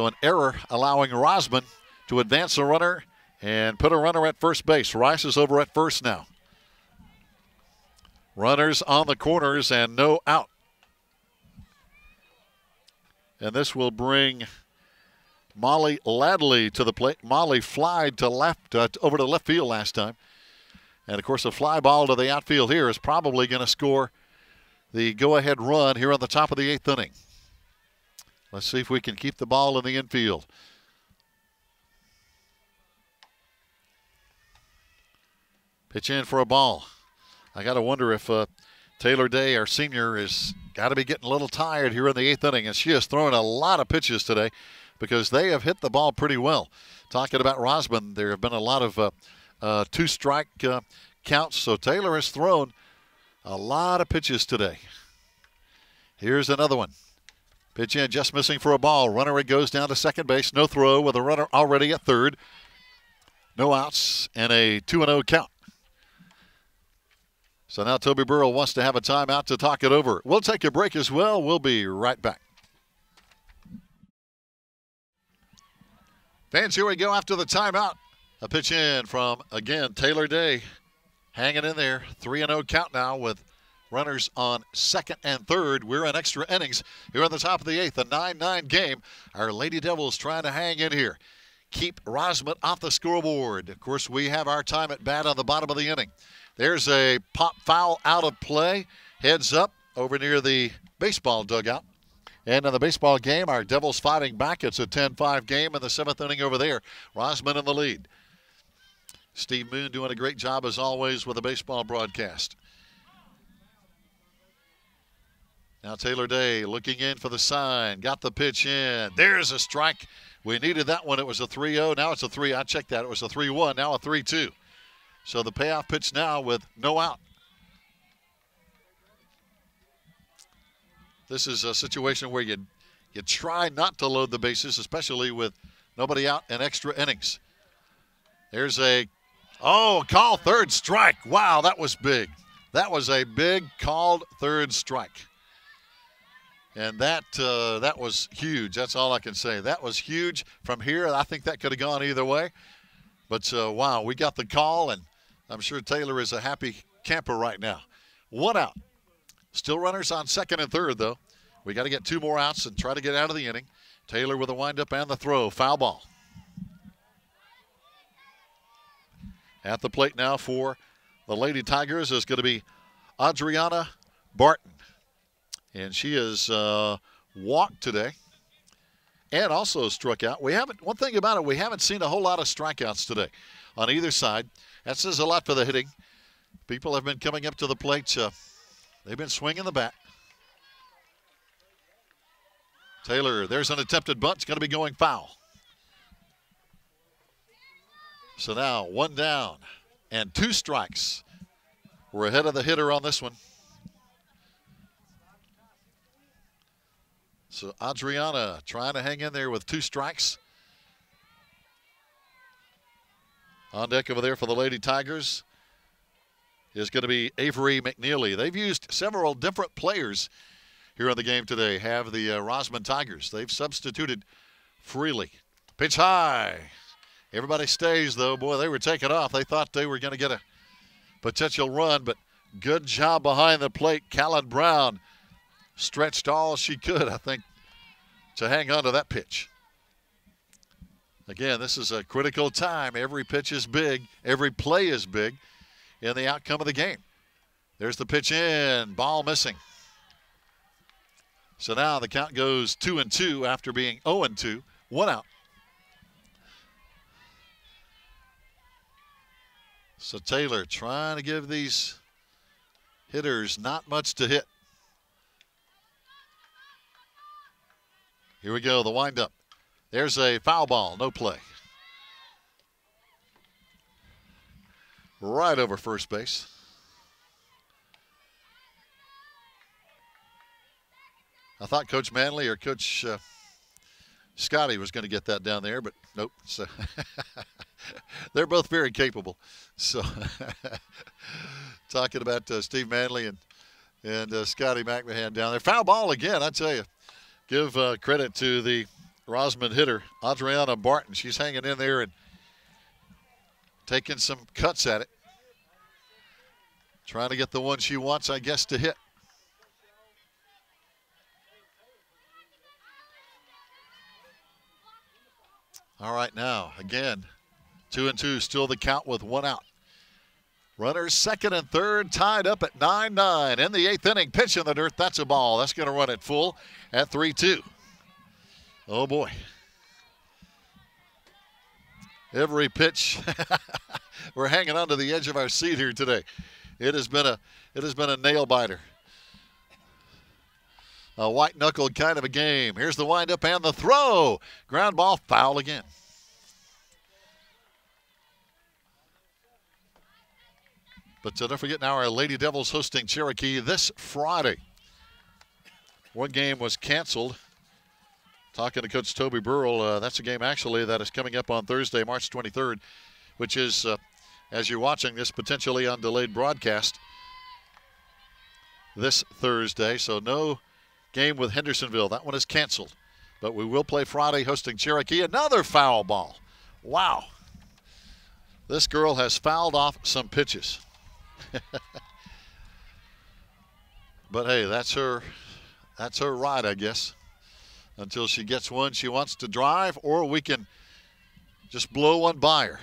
an error allowing Rosman to advance a runner and put a runner at first base. Rice is over at first now. Runners on the corners and no out. And this will bring Molly Ladley to the plate. Molly flied to left, over to left field last time. And, of course, a fly ball to the outfield here is probably going to score the go-ahead run here on the top of the 8th inning. Let's see if we can keep the ball in the infield. Pitch in for a ball. I got to wonder if Taylor Day, our senior, has got to be getting a little tired here in the 8th inning. And she has thrown a lot of pitches today because they have hit the ball pretty well. Talking about Rosman, there have been a lot of two-strike counts. So Taylor has thrown a lot of pitches today. Here's another one. Pitch in, just missing for a ball. Runner, it goes down to second base. No throw with a runner already at third. No outs and a 2-0 count. So now Toby Burrell wants to have a timeout to talk it over. We'll take a break as well. We'll be right back. Fans, here we go after the timeout. A pitch in from, again, Taylor Day. Hanging in there. 3-0 count now with runners on second and third. We're in extra innings here on the top of the 8th. A 9-9 game. Our Lady Devils trying to hang in here. Keep Rosman off the scoreboard. Of course, we have our time at bat on the bottom of the inning. There's a pop foul out of play. Heads up over near the baseball dugout. And in the baseball game, our Devils fighting back. It's a 10-5 game in the 7th inning over there. Rosman in the lead. Steve Moon doing a great job, as always, with the baseball broadcast. Now Taylor Day looking in for the sign. Got the pitch in. There's a strike. We needed that one. It was a 3-0. Now it's a 3. I checked that. It was a 3-1. Now a 3-2. So the payoff pitch now with no out. This is a situation where you try not to load the bases, especially with nobody out in extra innings. There's a call third strike. Wow, that was big. That was a big called third strike. And that was huge. That's all I can say. That was huge from here. I think that could have gone either way. But, wow, we got the call, and I'm sure Taylor is a happy camper right now. 1 out. Still runners on second and third, though. We got to get 2 more outs and try to get out of the inning. Taylor with a windup and the throw. Foul ball. At the plate now for the Lady Tigers is going to be Adriana Barton. And she has walked today and also struck out. One thing about it, we haven't seen a whole lot of strikeouts today on either side. That says a lot for the hitting. People have been coming up to the plate. They've been swinging the bat. Taylor, there's an attempted bunt. It's going to be going foul. So now 1 down and 2 strikes. We're ahead of the hitter on this one. So Adriana trying to hang in there with 2 strikes. On deck over there for the Lady Tigers is going to be Avery McNeely. They've used several different players here on the game today, have the Rosman Tigers. They've substituted freely. Pitch high. Everybody stays, though. Boy, they were taken off. They thought they were going to get a potential run, but good job behind the plate. Callan Brown stretched all she could, I think, to hang on to that pitch. Again, this is a critical time. Every pitch is big. Every play is big in the outcome of the game. There's the pitch in. Ball missing. So now the count goes 2-2 after being 0-2. 1 out. So Taylor trying to give these hitters not much to hit. Here we go, the windup. There's a foul ball, no play. Right over first base. I thought Coach Manley or Coach Scotty was going to get that down there, but nope. So they're both very capable. So talking about Steve Manley and Scotty McMahon down there. Foul ball again, I tell you. Give credit to the Rosman hitter, Adriana Barton. She's hanging in there, and taking some cuts at it. Trying to get the one she wants, I guess, to hit. All right, now, again, 2-2, still the count with one out. Runners second and third tied up at 9-9. In the 8th inning, pitch in the dirt. That's a ball. That's going to run it full at 3-2. Oh, boy. Every pitch, we're hanging onto the edge of our seat here today. It has been a nail biter. A white-knuckled kind of a game. Here's the windup and the throw. Ground ball, foul again. But don't forget now, our Lady Devils hosting Cherokee this Friday. One game was canceled. Talking to Coach Toby Burrell, that's a game actually that is coming up on Thursday, March 23rd, which is, as you're watching this, potentially on delayed broadcast this Thursday. So no game with Hendersonville. That one is canceled. But we will play Friday hosting Cherokee. Another foul ball. Wow. This girl has fouled off some pitches. But hey, that's her ride, I guess, until she gets one she wants to drive, or we can just blow one by her.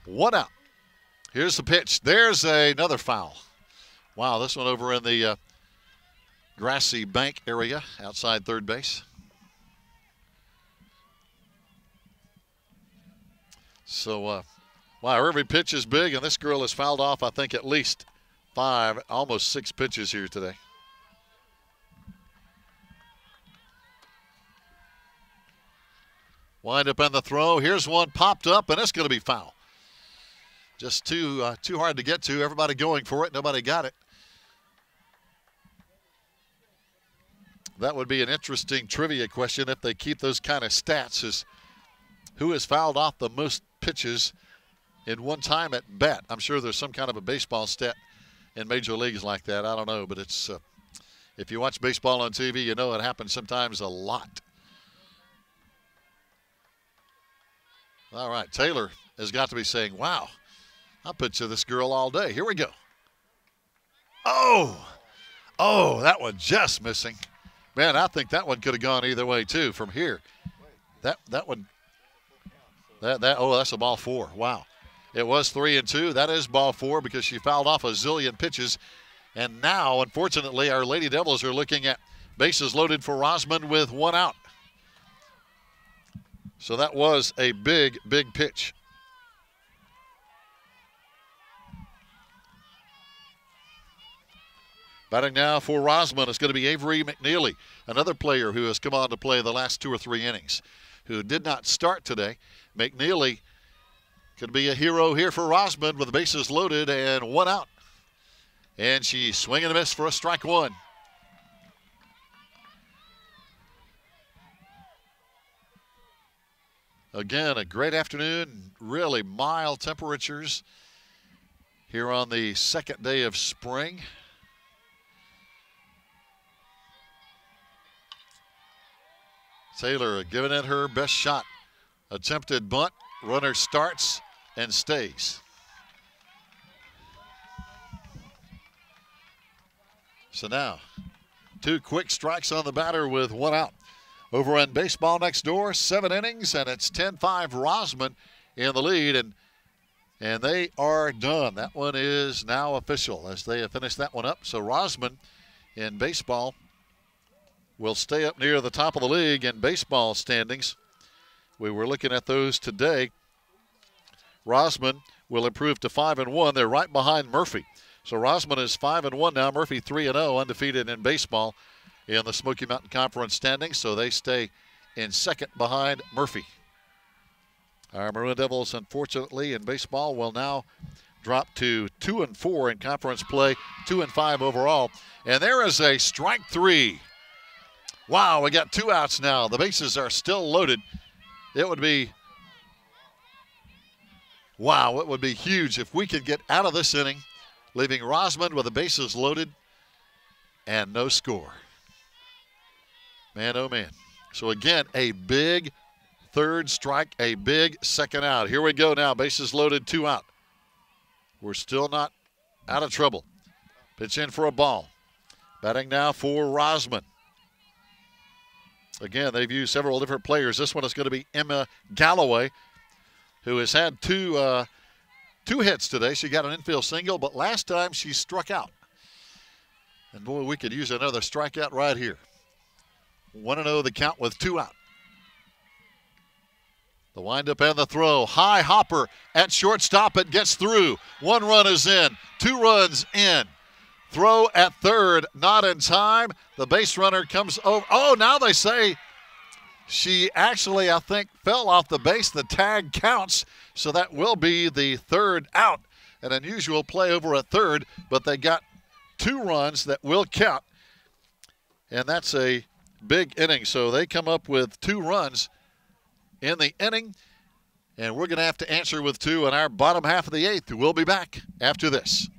One out. Here's the pitch. There's another foul. Wow, this one over in the grassy bank area outside third base. So, wow, every pitch is big, and this girl has fouled off, I think, at least 5, almost 6 pitches here today. Wind up on the throw. Here's one popped up, and it's going to be foul. Just too hard to get to. Everybody going for it. Nobody got it. That would be an interesting trivia question if they keep those kind of stats, is who has fouled off the most pitches in one time at bat. I'm sure there's some kind of a baseball stat in major leagues like that. I don't know, but it's if you watch baseball on TV, you know it happens sometimes a lot. All right, Taylor has got to be saying, wow, I'll picture this girl all day. Here we go. Oh, that one just missing. Man, I think that one could have gone either way too from here. That one, that's a ball 4. Wow. It was 3-2. That is ball 4 because she fouled off a zillion pitches. And now, unfortunately, our Lady Devils are looking at bases loaded for Rosman with 1 out. So that was a big, big pitch. Batting now for Rosman is going to be Avery McNeely, another player who has come on to play the last 2 or 3 innings, who did not start today. McNeely could be a hero here for Rosman with the bases loaded and 1 out. And she's swinging and a miss for a strike 1. Again, a great afternoon, really mild temperatures here on the 2nd day of spring. Taylor giving it her best shot. Attempted bunt, runner starts and stays. So now, 2 quick strikes on the batter with 1 out. Over in baseball next door, 7 innings, and it's 10-5 Rosman in the lead, and they are done. That one is now official as they have finished that one up. So Rosman in baseball will stay up near the top of the league in baseball standings. We were looking at those today. Rosman will improve to 5-1. They're right behind Murphy. So Rosman is 5-1 now. Murphy 3-0, undefeated in baseball in the Smoky Mountain Conference standings. So they stay in 2nd behind Murphy. Our Maroon Devils, unfortunately, in baseball will now drop to 2-4 in conference play, 2-5 overall. And there is a strike 3. Wow, we got 2 outs now. The bases are still loaded. It would be, wow, it would be huge if we could get out of this inning, leaving Rosman with the bases loaded and no score. Man, oh man. So again, a big third strike, a big second out. Here we go now. Bases loaded, 2 out. We're still not out of trouble. Pitch in for a ball. Batting now for Rosman. Again, they've used several different players. This one is going to be Emma Galloway, who has had two hits today. She got an infield single, but last time she struck out. And boy, we could use another strikeout right here. 1-0 the count with 2 out. The windup and the throw. High hopper at shortstop. It gets through. 1 run is in. 2 runs in. Throw at third. Not in time. The base runner comes over. Oh, now they say she actually, I think, fell off the base. The tag counts. So that will be the 3rd out. An unusual play over at third, but they got 2 runs that will count. And that's a big inning. So they come up with 2 runs in the inning, and we're going to have to answer with 2 in our bottom half of the 8th. We'll be back after this.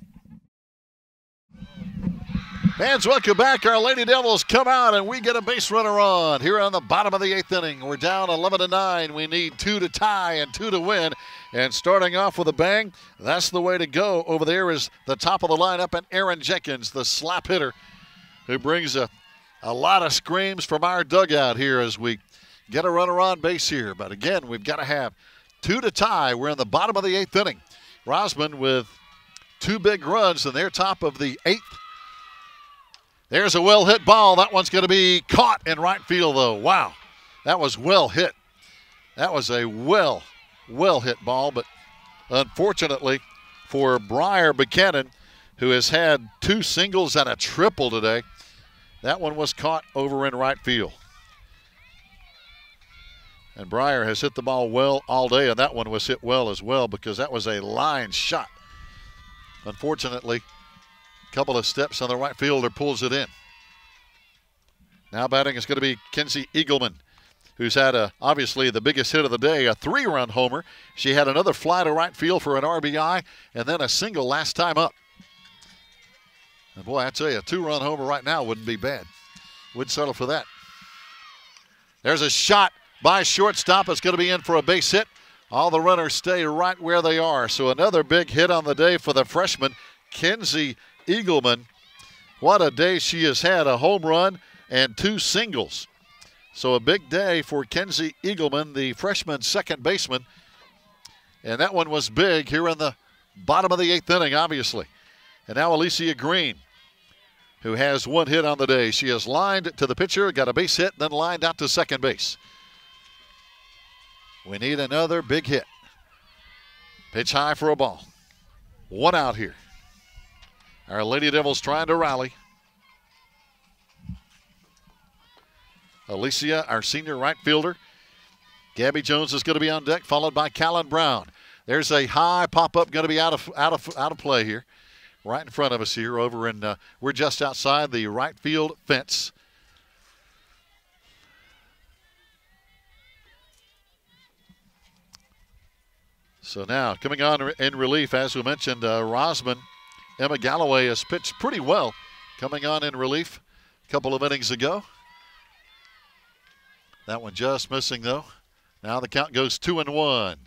Fans, welcome back. Our Lady Devils come out, and we get a base runner on here on the bottom of the 8th inning. We're down 11-9. We need 2 to tie and 2 to win. And starting off with a bang, that's the way to go. Over there is the top of the lineup, and Aaron Jenkins, the slap hitter, who brings a lot of screams from our dugout here as we get a runner on base here. But again, we've got to have 2 to tie. We're in the bottom of the 8th inning. Rosman with 2 big runs, and they're top of the 8th. There's a well-hit ball. That one's going to be caught in right field, though. Wow, that was well hit. That was a well-hit ball, but unfortunately for Briar Buchanan, who has had 2 singles and a triple today, that one was caught over in right field. And Briar has hit the ball well all day, and that one was hit well as well because that was a line shot. Unfortunately, a couple of steps on the right fielder pulls it in. Now batting is going to be Kenzie Eagleman, who's had obviously the biggest hit of the day, a 3-run homer. She had another fly to right field for an RBI, and then a single last time up. And boy, I tell you, a 2-run homer right now wouldn't be bad. Wouldn't settle for that. There's a shot by shortstop. It's going to be in for a base hit. All the runners stay right where they are. So another big hit on the day for the freshman, Kenzie Eagleman. What a day she has had, a home run and 2 singles. So a big day for Kenzie Eagleman, the freshman second baseman. And that one was big here in the bottom of the 8th inning, obviously. And now Alicia Green, who has 1 hit on the day. She is lined to the pitcher, got a base hit, then lined out to second base. We need another big hit. Pitch high for a ball. 1 out here. Our Lady Devils trying to rally. Alicia, our senior right fielder. Gabby Jones is going to be on deck, followed by Callan Brown. There's a high pop-up going to be out of play here. Right in front of us here over in, we're just outside the right field fence. So now coming on in relief, as we mentioned, Rosman, Emma Galloway has pitched pretty well coming on in relief a couple of innings ago. That one just missing though. Now the count goes 2-1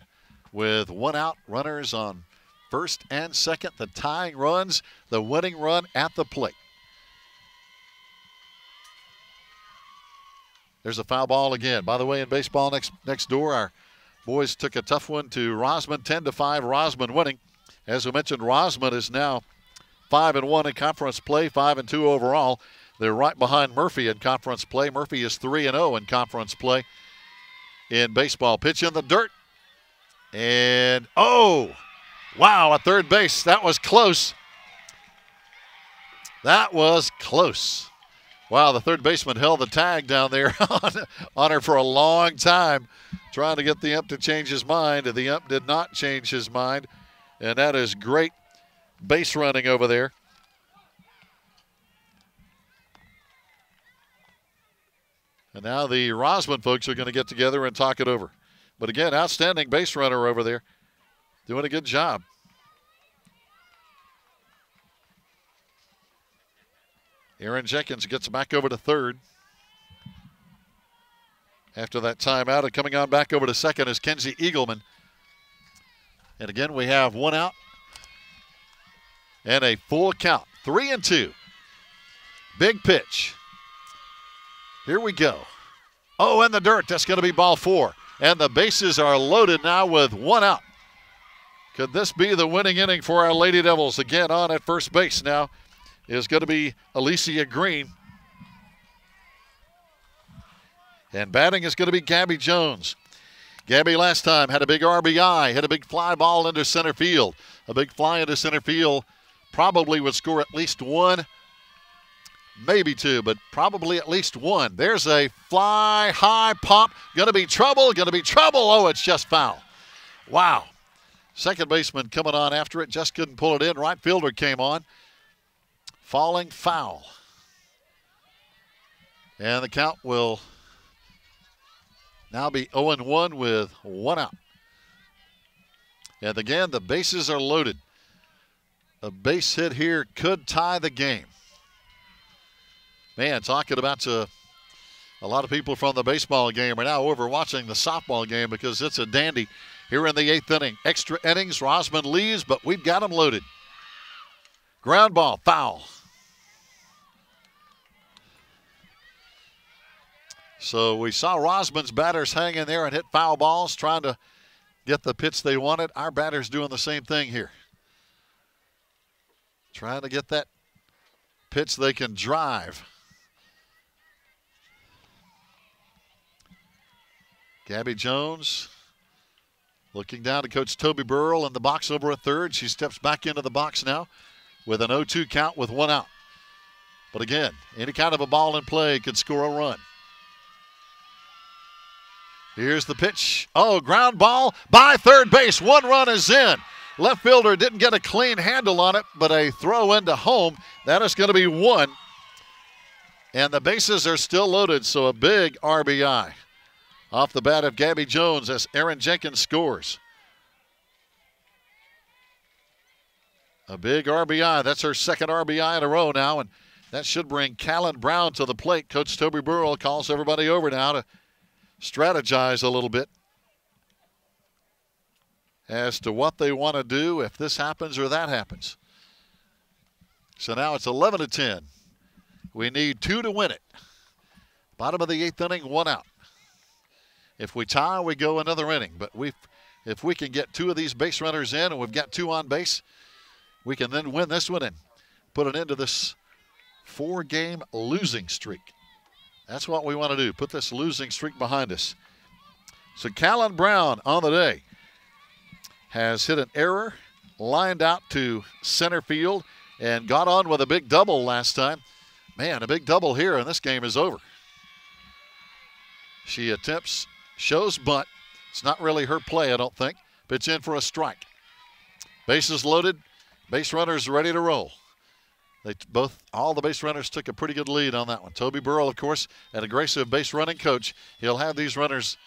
with 1 out, runners on first and second. The tying runs, the winning run at the plate. There's a foul ball again. By the way, in baseball next door, our boys took a tough one to Rosman, 10-5, Rosman winning. As we mentioned, Rosman is now 5-1 in conference play, 5-2 overall. They're right behind Murphy in conference play. Murphy is 3-0 in conference play in baseball. Pitch in the dirt. And, oh, wow, at third base. That was close. That was close. Wow, the third baseman held the tag down there on her for a long time, trying to get the ump to change his mind. The ump did not change his mind, and that is great base running over there. And now the Rosman folks are going to get together and talk it over. But again, outstanding base runner over there, doing a good job. Aaron Jenkins gets back over to third. after that timeout. And coming on back over to second is Kenzie Eagleman. And again, we have one out and a full count. 3-2. Big pitch. Here we go. Oh, in the dirt. That's going to be ball 4. And the bases are loaded now with one out. Could this be the winning inning for our Lady Devils? Again, on at first base now is going to be Alicia Green. And batting is going to be Gabby Jones. Gabby last time had a big RBI, hit a big fly ball into center field. A big fly into center field probably would score at least one, maybe two, but probably at least one. There's a fly, high pop. Going to be trouble, going to be trouble. Oh, it's just foul. Wow. Second baseman coming on after it, just couldn't pull it in. Right fielder came on. Falling foul. And the count will now be 0-1 with one out. And again, the bases are loaded. A base hit here could tie the game. Man, talking about a lot of people from the baseball game are now over watching the softball game because it's a dandy here in the 8th inning. Extra innings, Rosman leaves, but we've got them loaded. Ground ball, foul. So we saw Rosman's batters hang in there and hit foul balls, trying to get the pitch they wanted. Our batters doing the same thing here. Trying to get that pitch they can drive. Gabby Jones looking down to Coach Toby Burrell in the box over at third. She steps back into the box now with an 0-2 count with one out. But again, any kind of a ball in play could score a run. Here's the pitch. Oh, ground ball by third base. One run is in. Left fielder didn't get a clean handle on it, but a throw into home. That is going to be one. And the bases are still loaded, so a big RBI off the bat of Gabby Jones as Erin Jenkins scores. A big RBI. That's her second RBI in a row now, and that should bring Callan Brown to the plate. Coach Toby Burrell calls everybody over now to strategize a little bit as to what they want to do if this happens or that happens. So now it's 11-10. We need 2 to win it. Bottom of the 8th inning, one out. If we tie, we go another inning. But if we can get 2 of these base runners in and we've got 2 on base, we can then win this one and put an end to this 4-game losing streak. That's what we want to do, put this losing streak behind us. So Callan Brown on the day has hit an error, lined out to center field, and got on with a big double last time. Man, a big double here, and this game is over. She attempts, shows bunt. It's not really her play, I don't think. Pitch in for a strike. Bases loaded, base runners ready to roll. All the base runners took a pretty good lead on that one. Toby Burrell, of course, an aggressive base running coach. He'll have these runners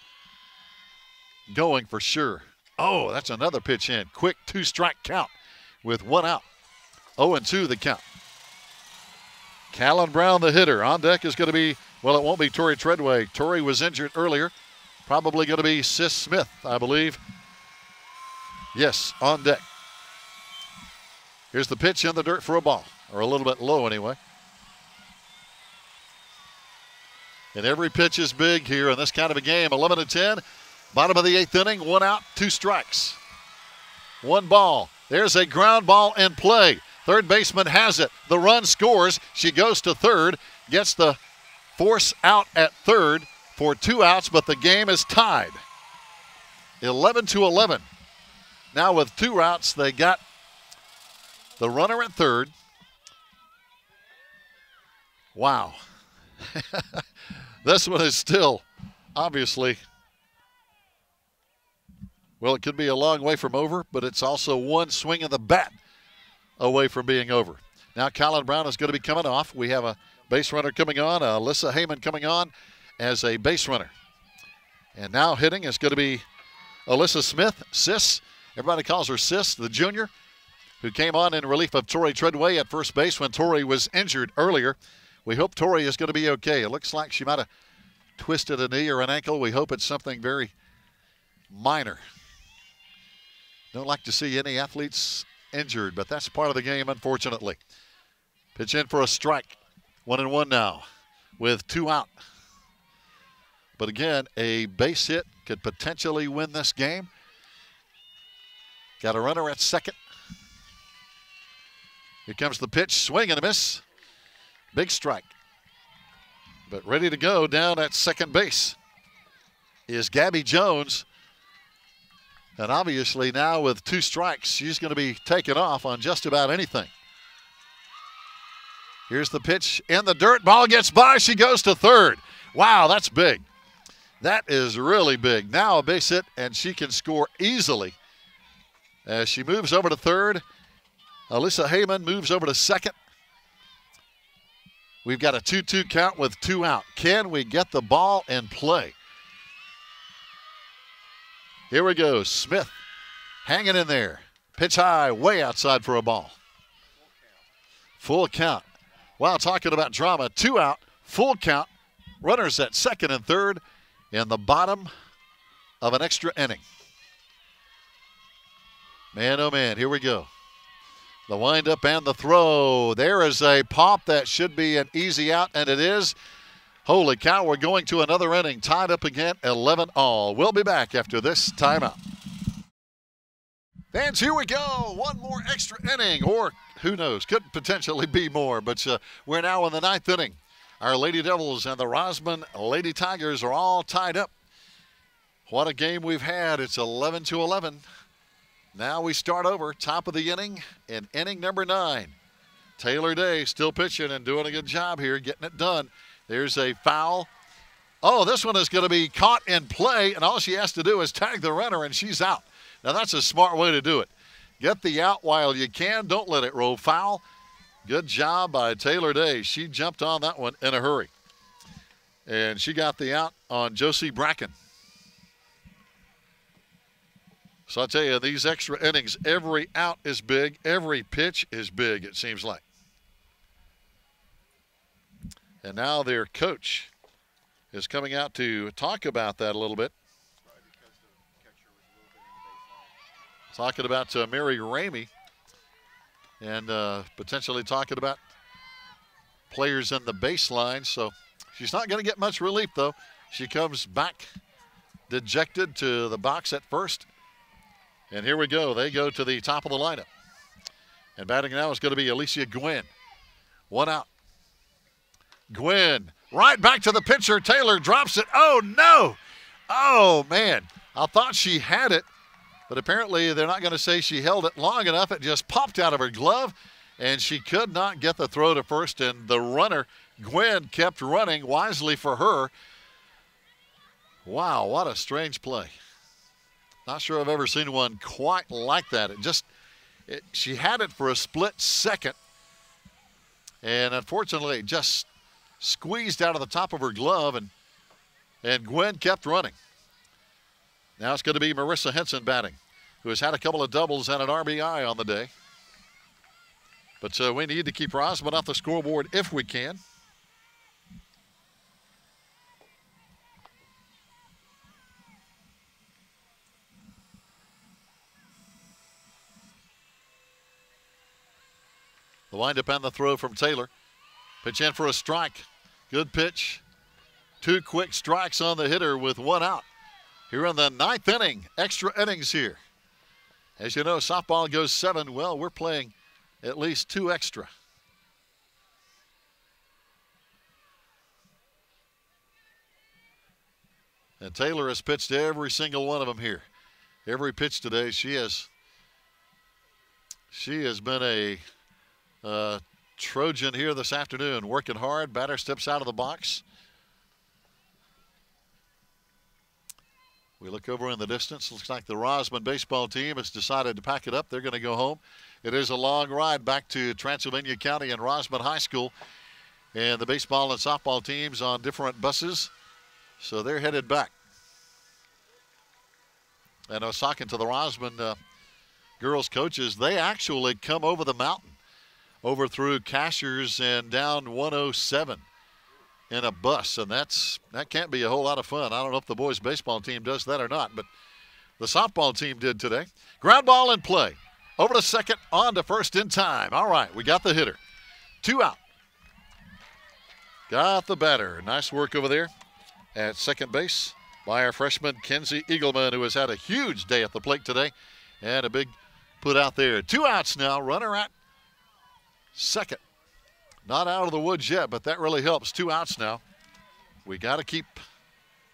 going for sure. Oh, that's another pitch in. Quick 2-strike count with one out. 0-2 the count. Callan Brown, the hitter. On deck is going to be, well, it won't be Tori Treadway. Tori was injured earlier. Probably going to be Sis Smith, I believe. Yes, on deck. Here's the pitch in the dirt for a ball, or a little bit low anyway. And every pitch is big here in this kind of a game. 11-10. Bottom of the 8th inning, one out, 2 strikes. One ball. There's a ground ball in play. Third baseman has it. The run scores. She goes to third, gets the force out at third for 2 outs, but the game is tied. 11-11. Now with 2 outs, they got the runner at third. Wow. This one is still, obviously, well, it could be a long way from over, but it's also one swing of the bat away from being over. Now Callan Brown is going to be coming off. We have a base runner coming on, Alyssa Heyman coming on as a base runner. And now hitting is going to be Alyssa Smith, Sis. Everybody calls her Sis, the junior, who came on in relief of Tori Treadway at first base when Tori was injured earlier. We hope Tori is going to be okay. It looks like she might have twisted a knee or an ankle. We hope it's something very minor. Don't like to see any athletes injured, but that's part of the game, unfortunately. Pitch in for a strike. 1-1 now with 2 out. But again, a base hit could potentially win this game. Got a runner at second. Here comes the pitch, swing and a miss. Big strike. But ready to go down at second base is Gabby Jones. And obviously now with 2 strikes, she's going to be taken off on just about anything. Here's the pitch in the dirt. Ball gets by. She goes to third. Wow, that's big. That is really big. Now a base hit, and she can score easily. As she moves over to third, Alyssa Heyman moves over to second. We've got a 2-2 count with 2 out. Can we get the ball in play? Here we go. Smith hanging in there. Pitch high, way outside for a ball. Full count. Wow, talking about drama. 2 out, full count. Runners at second and third in the bottom of an extra inning. Man, oh man, here we go. The windup and the throw. There is a pop that should be an easy out, and it is. Holy cow, we're going to another inning. Tied up again, 11-all. We'll be back after this timeout. Fans, here we go. One more extra inning, or who knows, could potentially be more, but we're now in the 9th inning. Our Lady Devils and the Rosman Lady Tigers are all tied up. What a game we've had. It's 11-11. Now we start over, top of the inning, in inning number 9. Taylor Day still pitching and doing a good job here, getting it done. There's a foul. Oh, this one is going to be caught in play, and all she has to do is tag the runner, and she's out. Now, that's a smart way to do it. Get the out while you can. Don't let it roll foul. Good job by Taylor Day. She jumped on that one in a hurry. And she got the out on Josie Bracken. So I'll tell you, these extra innings, every out is big. Every pitch is big, it seems like. And now their coach is coming out to talk about that a little bit. Talking about Mary Ramey and potentially talking about players in the baseline. So she's not going to get much relief, though. She comes back dejected to the box at first. And here we go. They go to the top of the lineup. And batting now is going to be Alicia Gwynn. 1 out. Gwynn right back to the pitcher. Taylor drops it. Oh, no. Oh, man. I thought she had it, but apparently they're not going to say she held it long enough. It just popped out of her glove, and she could not get the throw to first. And the runner, Gwynn, kept running wisely for her. Wow, what a strange play. Not sure I've ever seen one quite like that. She had it for a split second, and unfortunately it just squeezed out of the top of her glove, and Gwynn kept running. Now it's going to be Marissa Henson batting, who has had a couple of doubles and an RBI on the day. But we need to keep Rosman off the scoreboard if we can. The windup and the throw from Taylor. Pitch in for a strike. Good pitch. 2 quick strikes on the hitter with 1 out. Here in the 9th inning. Extra innings here. As you know, softball goes 7. Well, we're playing at least 2 extra. And Taylor has pitched every single one of them here. Every pitch today, she has been a Trojan here this afternoon, working hard. Batter steps out of the box. We look over in the distance. Looks like the Rosman baseball team has decided to pack it up. They're going to go home. It is a long ride back to Transylvania County and Rosman High School. And the baseball and softball teams on different buses. So they're headed back. And I was talking to the Rosman girls coaches. They actually come over the mountain, over through Cashers and down 107. in a bus, and that can't be a whole lot of fun. I don't know if the boys' baseball team does that or not, but the softball team did today. Ground ball in play. Over to second, on to first in time. All right, we got the hitter. 2 out. Got the batter. Nice work over there at second base by our freshman Kenzie Eagleman, who has had a huge day at the plate today, and a big put out there. 2 outs now. Runner at second. Not out of the woods yet, but that really helps. 2 outs now. We got to keep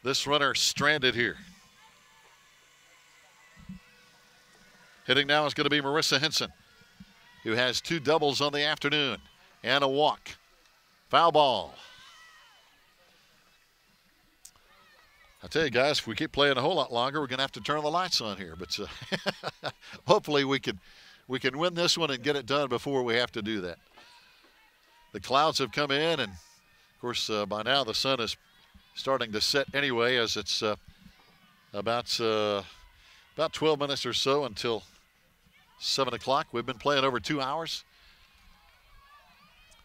this runner stranded here. Hitting now is going to be Marissa Henson, who has 2 doubles on the afternoon and a walk. Foul ball. I tell you guys, if we keep playing a whole lot longer, we're going to have to turn the lights on here. But hopefully we can win this one and get it done before we have to do that. The clouds have come in, and of course by now the sun is starting to set anyway, as it's about 12 minutes or so until 7 o'clock. We've been playing over 2 hours.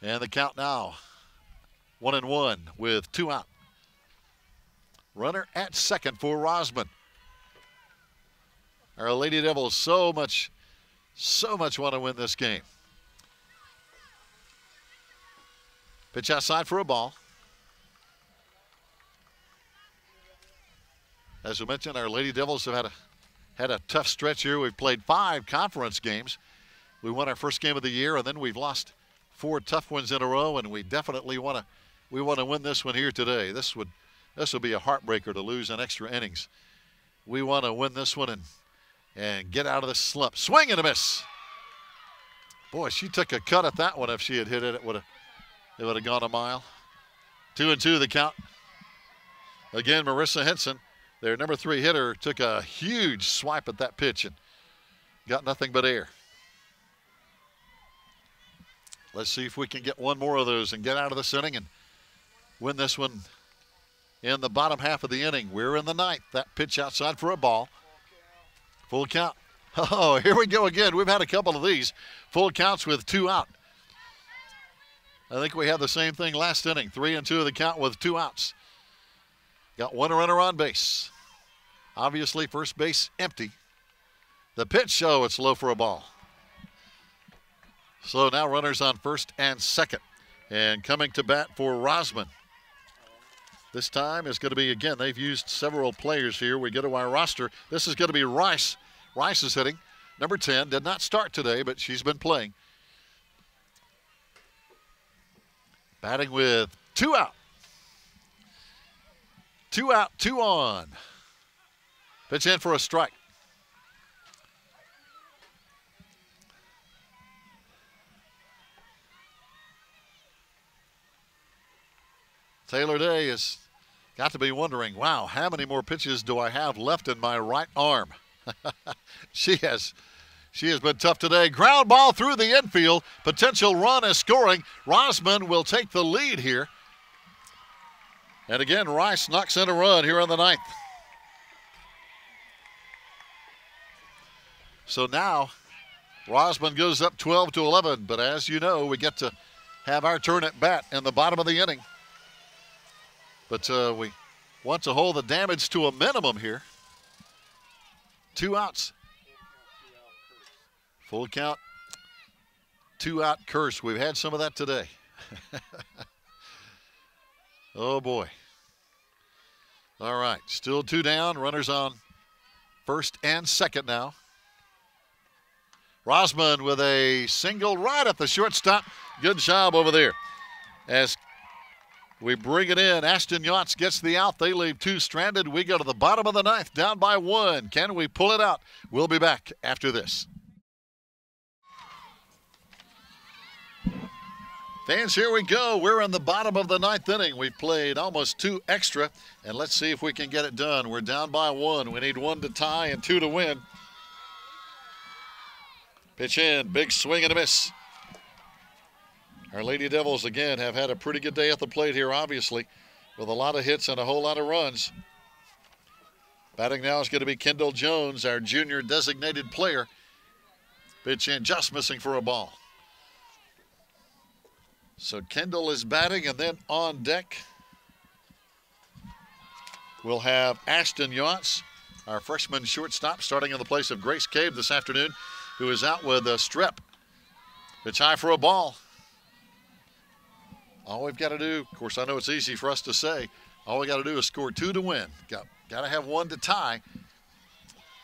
And the count now, 1-1 with 2 out. Runner at second for Rosman. Our Lady Devils so much want to win this game. Pitch outside for a ball. As we mentioned, our Lady Devils have had a tough stretch here. We've played 5 conference games. We won our first game of the year, and then we've lost 4 tough ones in a row, and we definitely want to win this one here today. This would be a heartbreaker to lose in extra innings. We want to win this one and get out of this slump. Swing and a miss. Boy, she took a cut at that one. If she had hit it, it would have gone a mile. 2-2 the count. Again, Marissa Henson, their number 3 hitter, took a huge swipe at that pitch and got nothing but air. Let's see if we can get one more of those and get out of this inning and win this one in the bottom half of the inning. We're in the 9th. That pitch outside for a ball. Full count. Oh, here we go again. We've had a couple of these. Full counts with 2 out. I think we had the same thing last inning. 3-2 the count with 2 outs. Got 1 runner on base. Obviously, first base empty. The pitch, oh, it's low for a ball. So now runners on first and second. And coming to bat for Rosman. This time is going to be, again, they've used several players here. We go to our roster. This is going to be Rice. Rice is hitting. Number 10 did not start today, but she's been playing. Batting with 2 out. 2 out, 2 on. Pitch in for a strike. Taylor Day has got to be wondering, wow, how many more pitches do I have left in my right arm? She has been tough today. Ground ball through the infield. Potential run is scoring. Rosman will take the lead here. And again, Rice knocks in a run here in the 9th. So now Rosman goes up 12-11. But as you know, we get to have our turn at bat in the bottom of the inning. But we want to hold the damage to a minimum here. 2 outs. Full count. 2 out curse. We've had some of that today. Oh boy. All right, still 2 down. Runners on first and second now. Rosman with a single right at the shortstop. Good job over there. As we bring it in, Ashton Yachts gets the out. They leave 2 stranded. We go to the bottom of the 9th, down by 1. Can we pull it out? We'll be back after this. Fans, here we go. We're in the bottom of the 9th inning. We've played almost 2 extra, and let's see if we can get it done. We're down by 1. We need 1 to tie and 2 to win. Pitch in, big swing and a miss. Our Lady Devils, again, have had a pretty good day at the plate here, obviously, with a lot of hits and a whole lot of runs. Batting now is going to be Kendall Jones, our junior designated player. Pitch in, just missing for a ball. So Kendall is batting, and then on deck, we'll have Ashton Yance, our freshman shortstop, starting in the place of Grace Cave this afternoon, who is out with a strep. Pitch high for a ball. All we've got to do, of course, I know it's easy for us to say, all we got to do is score 2 to win. Got to have 1 to tie,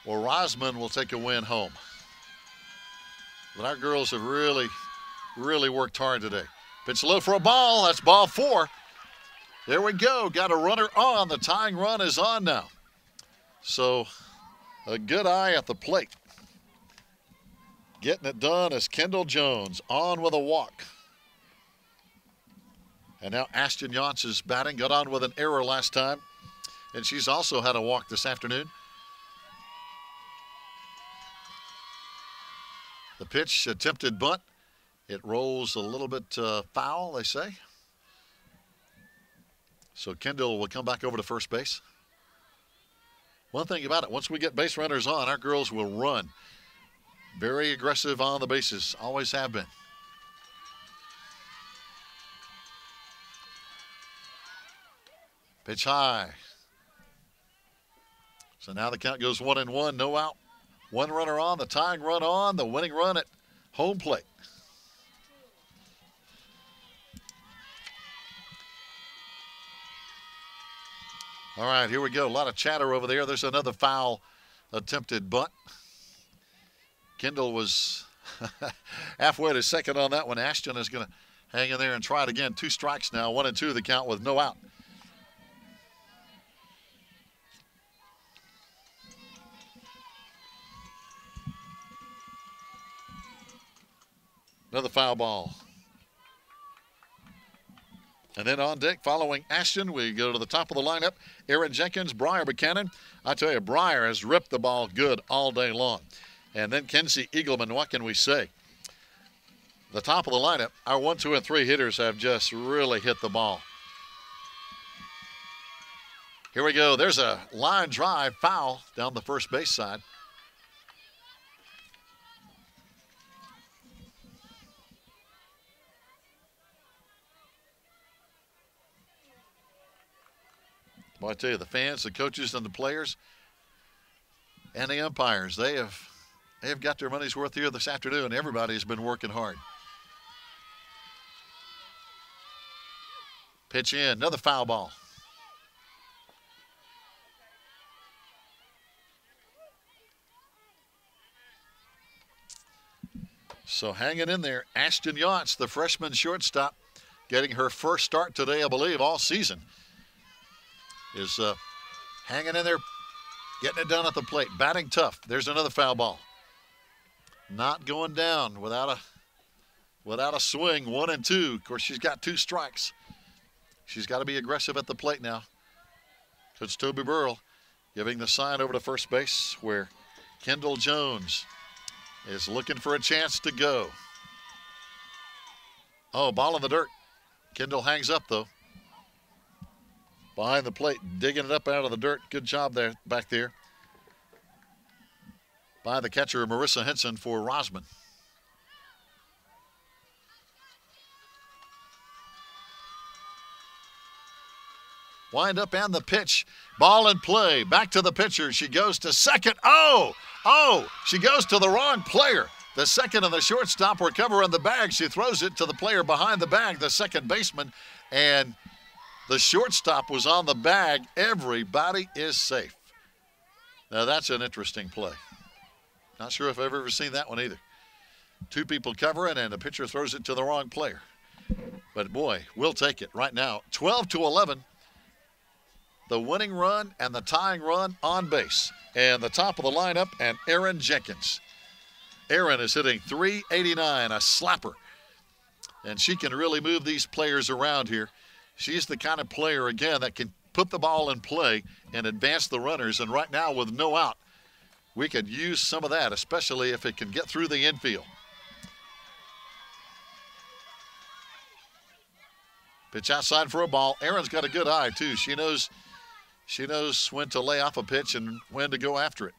or Rosman will take a win home. But our girls have really, really worked hard today. Pitch low for a ball. That's ball 4. There we go. Got a runner on. The tying run is on now. So a good eye at the plate. Getting it done is Kendall Jones on with a walk. And now Ashton Yance is batting. Got on with an error last time. And she's also had a walk this afternoon. The pitch, attempted bunt. It rolls a little bit foul, they say. So Kendall will come back over to first base. One thing about it, once we get base runners on, our girls will run. Very aggressive on the bases, always have been. Pitch high. So now the count goes 1-1, no out. 1 runner on, the tying run on, the winning run at home plate. All right, here we go. A lot of chatter over there. There's another foul attempted bunt. Kendall was halfway to second on that one. Ashton is going to hang in there and try it again. 2 strikes now, 1-2 the count with no out. Another foul ball. And then on deck, following Ashton, we go to the top of the lineup. Aaron Jenkins, Briar Buchanan. I tell you, Briar has ripped the ball good all day long. And then Kenzie Eagleman, what can we say? The top of the lineup, our 1, 2, and 3 hitters have just really hit the ball. Here we go. There's a line drive foul down the first base side. Well, I tell you, the fans, the coaches, and the players, and the umpires, they have got their money's worth here this afternoon. Everybody's been working hard. Pitch in, another foul ball. So hanging in there, Ashton Yance, the freshman shortstop, getting her first start today, I believe, all season. Is hanging in there, getting it done at the plate, batting tough. There's another foul ball. Not going down without a swing. 1-2. Of course, she's got 2 strikes. She's got to be aggressive at the plate now. Coach Toby Burrell giving the sign over to first base where Kendall Jones is looking for a chance to go. Oh, ball in the dirt. Kendall hangs up though. Behind the plate, digging it up out of the dirt. Good job there, back there. By the catcher, Marissa Henson for Rosman. Wind up and the pitch. Ball in play. Back to the pitcher. She goes to second. Oh, she goes to the wrong player. The second and the shortstop were covering the bag. She throws it to the player behind the bag, the second baseman, and the shortstop was on the bag. Everybody is safe. Now that's an interesting play. Not sure if I've ever seen that one either. 2 people covering and the pitcher throws it to the wrong player. But boy, we'll take it right now. 12-11. The winning run and the tying run on base. And the top of the lineup and Aaron Jenkins. Aaron is hitting .389, a slapper. And she can really move these players around here. She's the kind of player, again, that can put the ball in play and advance the runners. And right now, with no out, we could use some of that, especially if it can get through the infield. Pitch outside for a ball. Aaron's got a good eye, too. She knows when to lay off a pitch and when to go after it.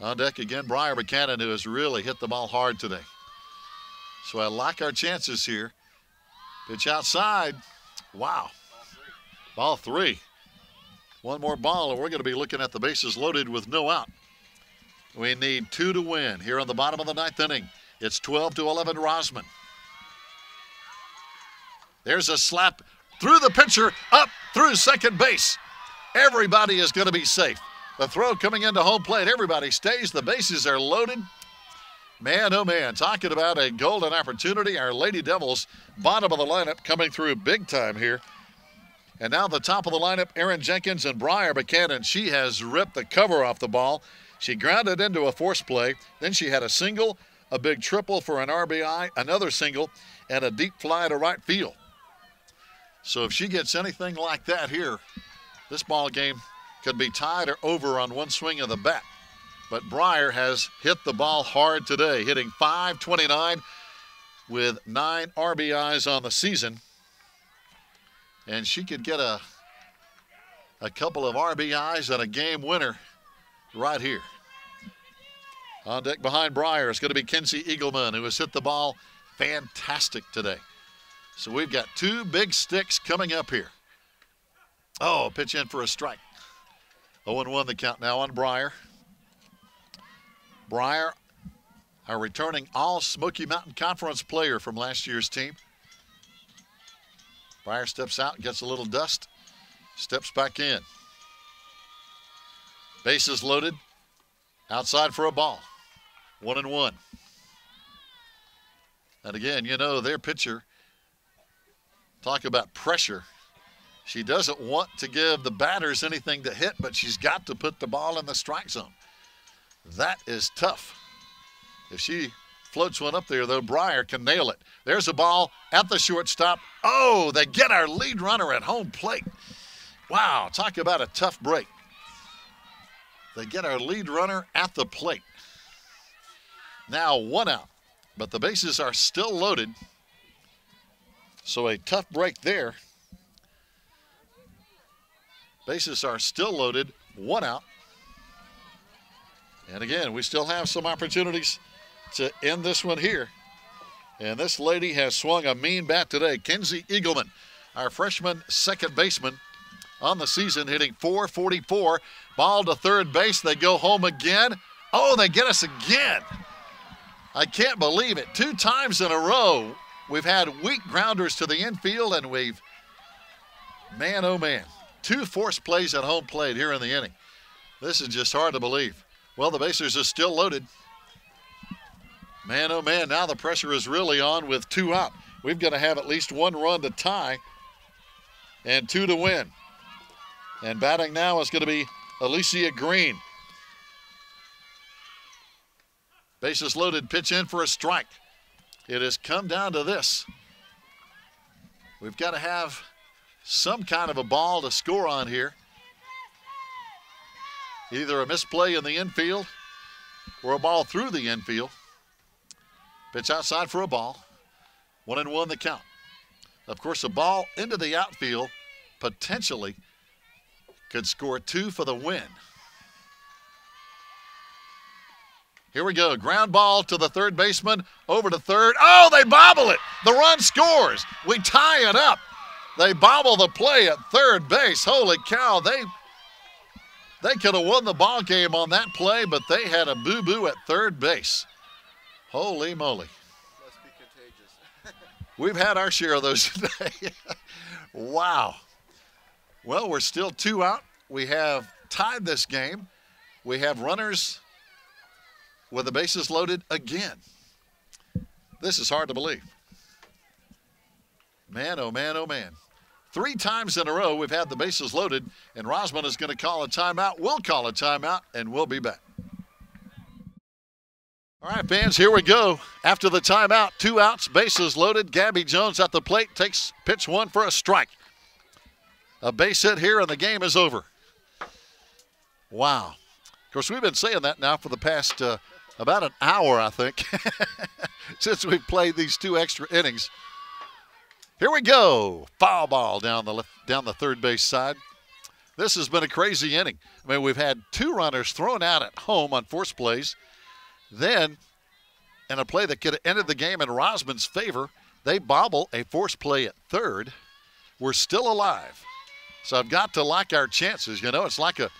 On deck again, Briar Buchanan, who has really hit the ball hard today. So I like our chances here. Pitch outside. Wow. Ball 3. One more ball, and we're going to be looking at the bases loaded with no out. We need 2 to win here on the bottom of the 9th inning. It's 12-11 Rosman. There's a slap through the pitcher, up through second base. Everybody is going to be safe. The throw coming into home plate. Everybody stays. The bases are loaded. Man, oh man, talking about a golden opportunity. Our Lady Devils, bottom of the lineup, coming through big time here. And now the top of the lineup, Erin Jenkins and Briar Buchanan. She has ripped the cover off the ball. She grounded into a force play. Then she had a single, a big triple for an RBI, another single, and a deep fly to right field. So if she gets anything like that here, this ball game could be tied or over on one swing of the bat. But Briar has hit the ball hard today, hitting .529 with 9 RBIs on the season. And she could get a couple of RBIs and a game winner right here. On deck behind Briar is going to be Kenzie Eagleman, who has hit the ball fantastic today. So we've got 2 big sticks coming up here. Oh, pitch in for a strike. 0-1 the count now on Briar. Briar, our returning All-Smoky Mountain Conference player from last year's team. Briar steps out, gets a little dust, steps back in. Bases loaded, outside for a ball. 1-1. And again, you know, their pitcher, talk about pressure. She doesn't want to give the batters anything to hit, but she's got to put the ball in the strike zone. That is tough. If she floats one up there, though, Briar can nail it. There's a ball at the shortstop. Oh, they get our lead runner at home plate. Wow, talk about a tough break. They get our lead runner at the plate. Now 1 out, but the bases are still loaded. So a tough break there. Bases are still loaded, 1 out. And again, we still have some opportunities to end this one here. And this lady has swung a mean bat today. Kenzie Eagleman, our freshman second baseman on the season, hitting .444. Ball to third base. They go home again. Oh, they get us again. I can't believe it. 2 times in a row, we've had weak grounders to the infield, and we've, man, oh man, 2 forced plays at home plate here in the inning. This is just hard to believe. Well, the bases are still loaded. Man, oh man, now the pressure is really on with 2 out. We've got to have at least 1 run to tie and 2 to win. And batting now is going to be Alicia Green. Bases loaded, pitch in for a strike. It has come down to this. We've got to have some kind of a ball to score on here. Either a misplay in the infield or a ball through the infield. Pitch outside for a ball. 1-1 the count. Of course, a ball into the outfield potentially could score 2 for the win. Here we go. Ground ball to the third baseman. Over to third. Oh, they bobble it. The run scores. We tie it up. They bobble the play at third base. Holy cow. They could have won the ball game on that play, but they had a boo-boo at third base. Holy moly. Must be contagious. We've had our share of those today. Wow. Well, we're still 2 out. We have tied this game. We have runners with the bases loaded again. This is hard to believe. Man, oh man, oh man. 3 times in a row we've had the bases loaded, and Rosman is going to call a timeout. We'll call a timeout, and we'll be back. All right, fans, here we go. After the timeout, 2 outs, bases loaded. Gabby Jones at the plate takes pitch 1 for a strike. A base hit here, and the game is over. Wow. Of course, we've been saying that now for the past about an hour, I think, since we've played these 2 extra innings. Here we go. Foul ball down the third base side. This has been a crazy inning. I mean, we've had 2 runners thrown out at home on force plays. Then, in a play that could have ended the game in Rosman's favor, they bobble a force play at third. We're still alive. So I've got to like our chances. You know, it's like a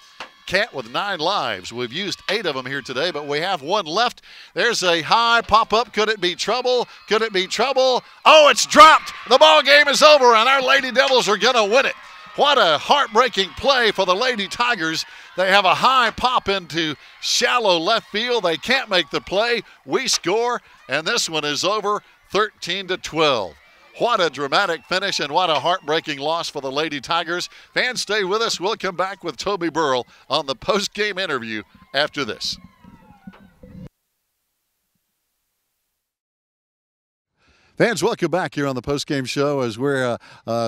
cat with 9 lives. We've used 8 of them here today, but we have 1 left. There's a high pop-up. Could it be trouble? Could it be trouble? Oh, it's dropped. The ball game is over, and our Lady Devils are going to win it. What a heartbreaking play for the Lady Tigers. They have a high pop into shallow left field. They can't make the play. We score, and this one is over 13-12. What a dramatic finish and what a heartbreaking loss for the Lady Tigers. Fans, stay with us. We'll come back with Toby Burrell on the post-game interview after this. Fans, welcome back here on the post-game show as we're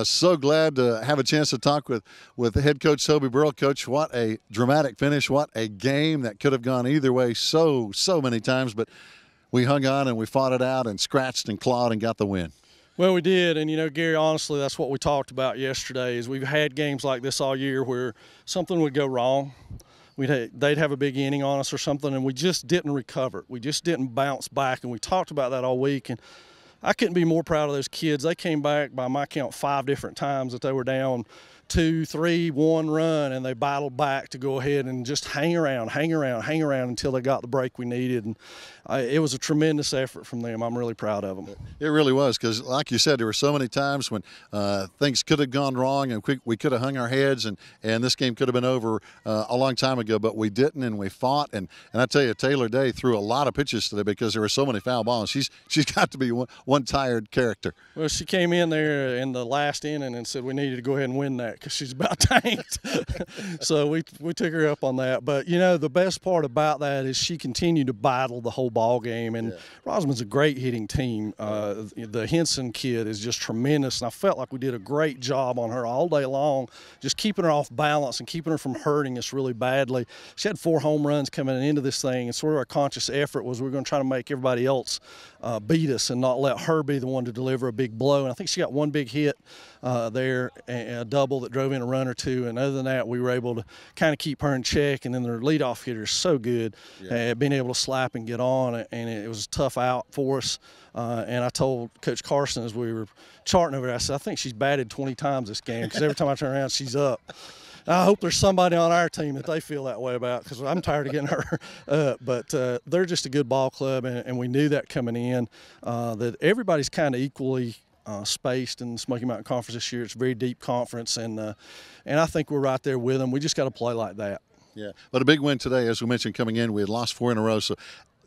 so glad to have a chance to talk with head coach Toby Burrell. Coach, what a dramatic finish. What a game that could have gone either way so many times, but we hung on and we fought it out and scratched and clawed and got the win. Well, we did, and, you know, Gary, honestly, that's what we talked about yesterday is we've had games like this all year where something would go wrong. They'd have a big inning on us or something, and we just didn't recover. We just didn't bounce back, and we talked about that all week. And I couldn't be more proud of those kids. They came back, by my count, 5 different times that they were down 2, 3, 1 run, and they battled back to go ahead and just hang around until they got the break we needed. And it was a tremendous effort from them. I'm really proud of them. It really was, because like you said, there were so many times when things could have gone wrong and we could have hung our heads and this game could have been over a long time ago, but we didn't, and we fought. And I tell you, Taylor Day threw a lot of pitches today because there were so many foul balls. She's got to be one tired character. Well, she came in there in the last inning and said we needed to go ahead and win that because she's about tanked. So we took her up on that. But, you know, the best part about that is she continued to battle the whole ball game. And Rosman's a great hitting team. The Henson kid is just tremendous, and I felt like we did a great job on her all day long, just keeping her off balance and keeping her from hurting us really badly. She had 4 home runs coming into this thing, and sort of our conscious effort was we were going to try to make everybody else beat us and not let her be the one to deliver a big blow. And I think she got 1 big hit there, a double that drove in a run or 2. And other than that, we were able to kind of keep her in check. And then their leadoff hitter is so good, being able to slap and get on it. And it was a tough out for us. And I told Coach Carson as we were charting over there, I said, I think she's batted 20 times this game because every time I turn around, she's up. I hope there's somebody on our team that they feel that way about because I'm tired of getting her up. But they're just a good ball club, and we knew that coming in, that everybody's kind of equally spaced in the Smoky Mountain Conference this year. It's a very deep conference, and I think we're right there with them. We just got to play like that. Yeah, but a big win today, as we mentioned coming in. We had lost 4 in a row, so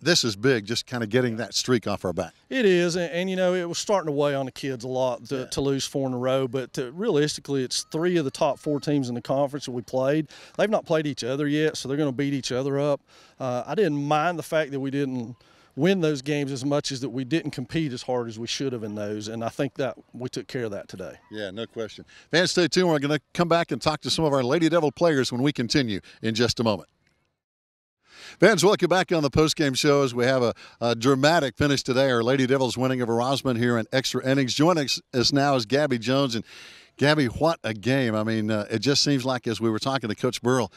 this is big, just kind of getting that streak off our back. It is, and you know, it was starting to weigh on the kids a lot to lose 4 in a row, but realistically, it's 3 of the top 4 teams in the conference that we played. They've not played each other yet, so they're going to beat each other up. I didn't mind the fact that we didn't win those games as much as that we didn't compete as hard as we should have in those, and I think that we took care of that today. Yeah, no question. Fans, stay tuned. We're going to come back and talk to some of our Lady Devil players when we continue in just a moment. Fans, welcome back on the post-game show as we have a dramatic finish today. Our Lady Devils winning over Rosman here in extra innings. Joining us now is Gabby Jones. And Gabby, what a game. I mean, it just seems like as we were talking to Coach Burrell,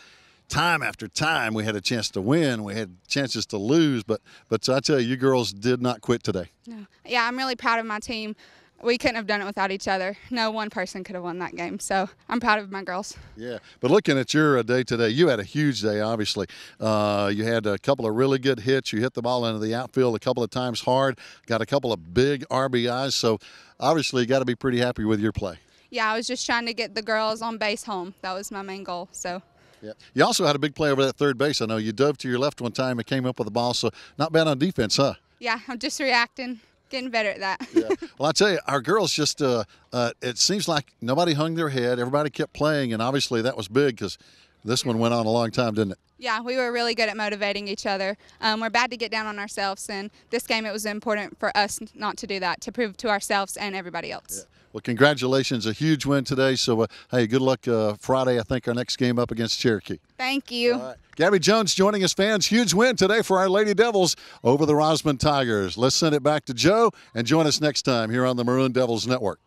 time after time we had a chance to win, we had chances to lose, but I tell you girls did not quit today. No. Yeah, I'm really proud of my team. We couldn't have done it without each other. No one person could have won that game, so I'm proud of my girls. Yeah, but looking at your day today, you had a huge day, obviously. You had a couple of really good hits. You hit the ball into the outfield a couple of times hard, got a couple of big RBIs, so obviously you got to be pretty happy with your play. Yeah, I was just trying to get the girls on base home. That was my main goal, so. Yeah. You also had a big play over that third base. I know you dove to your left one time and came up with the ball, so not bad on defense, huh? Yeah, I'm just reacting. Getting better at that. Yeah. Well, I tell you, our girls just, it seems like nobody hung their head. Everybody kept playing, and obviously that was big because this one went on a long time, didn't it? Yeah, we were really good at motivating each other. We're bad to get down on ourselves, and this game it was important for us not to do that, to prove to ourselves and everybody else. Yeah. Well, congratulations, a huge win today. So, hey, good luck Friday. I think our next game up against Cherokee. Thank you. All right. Gabby Jones joining us, fans. Huge win today for our Lady Devils over the Rosman Tigers. Let's send it back to Joe and join us next time here on the Maroon Devils Network.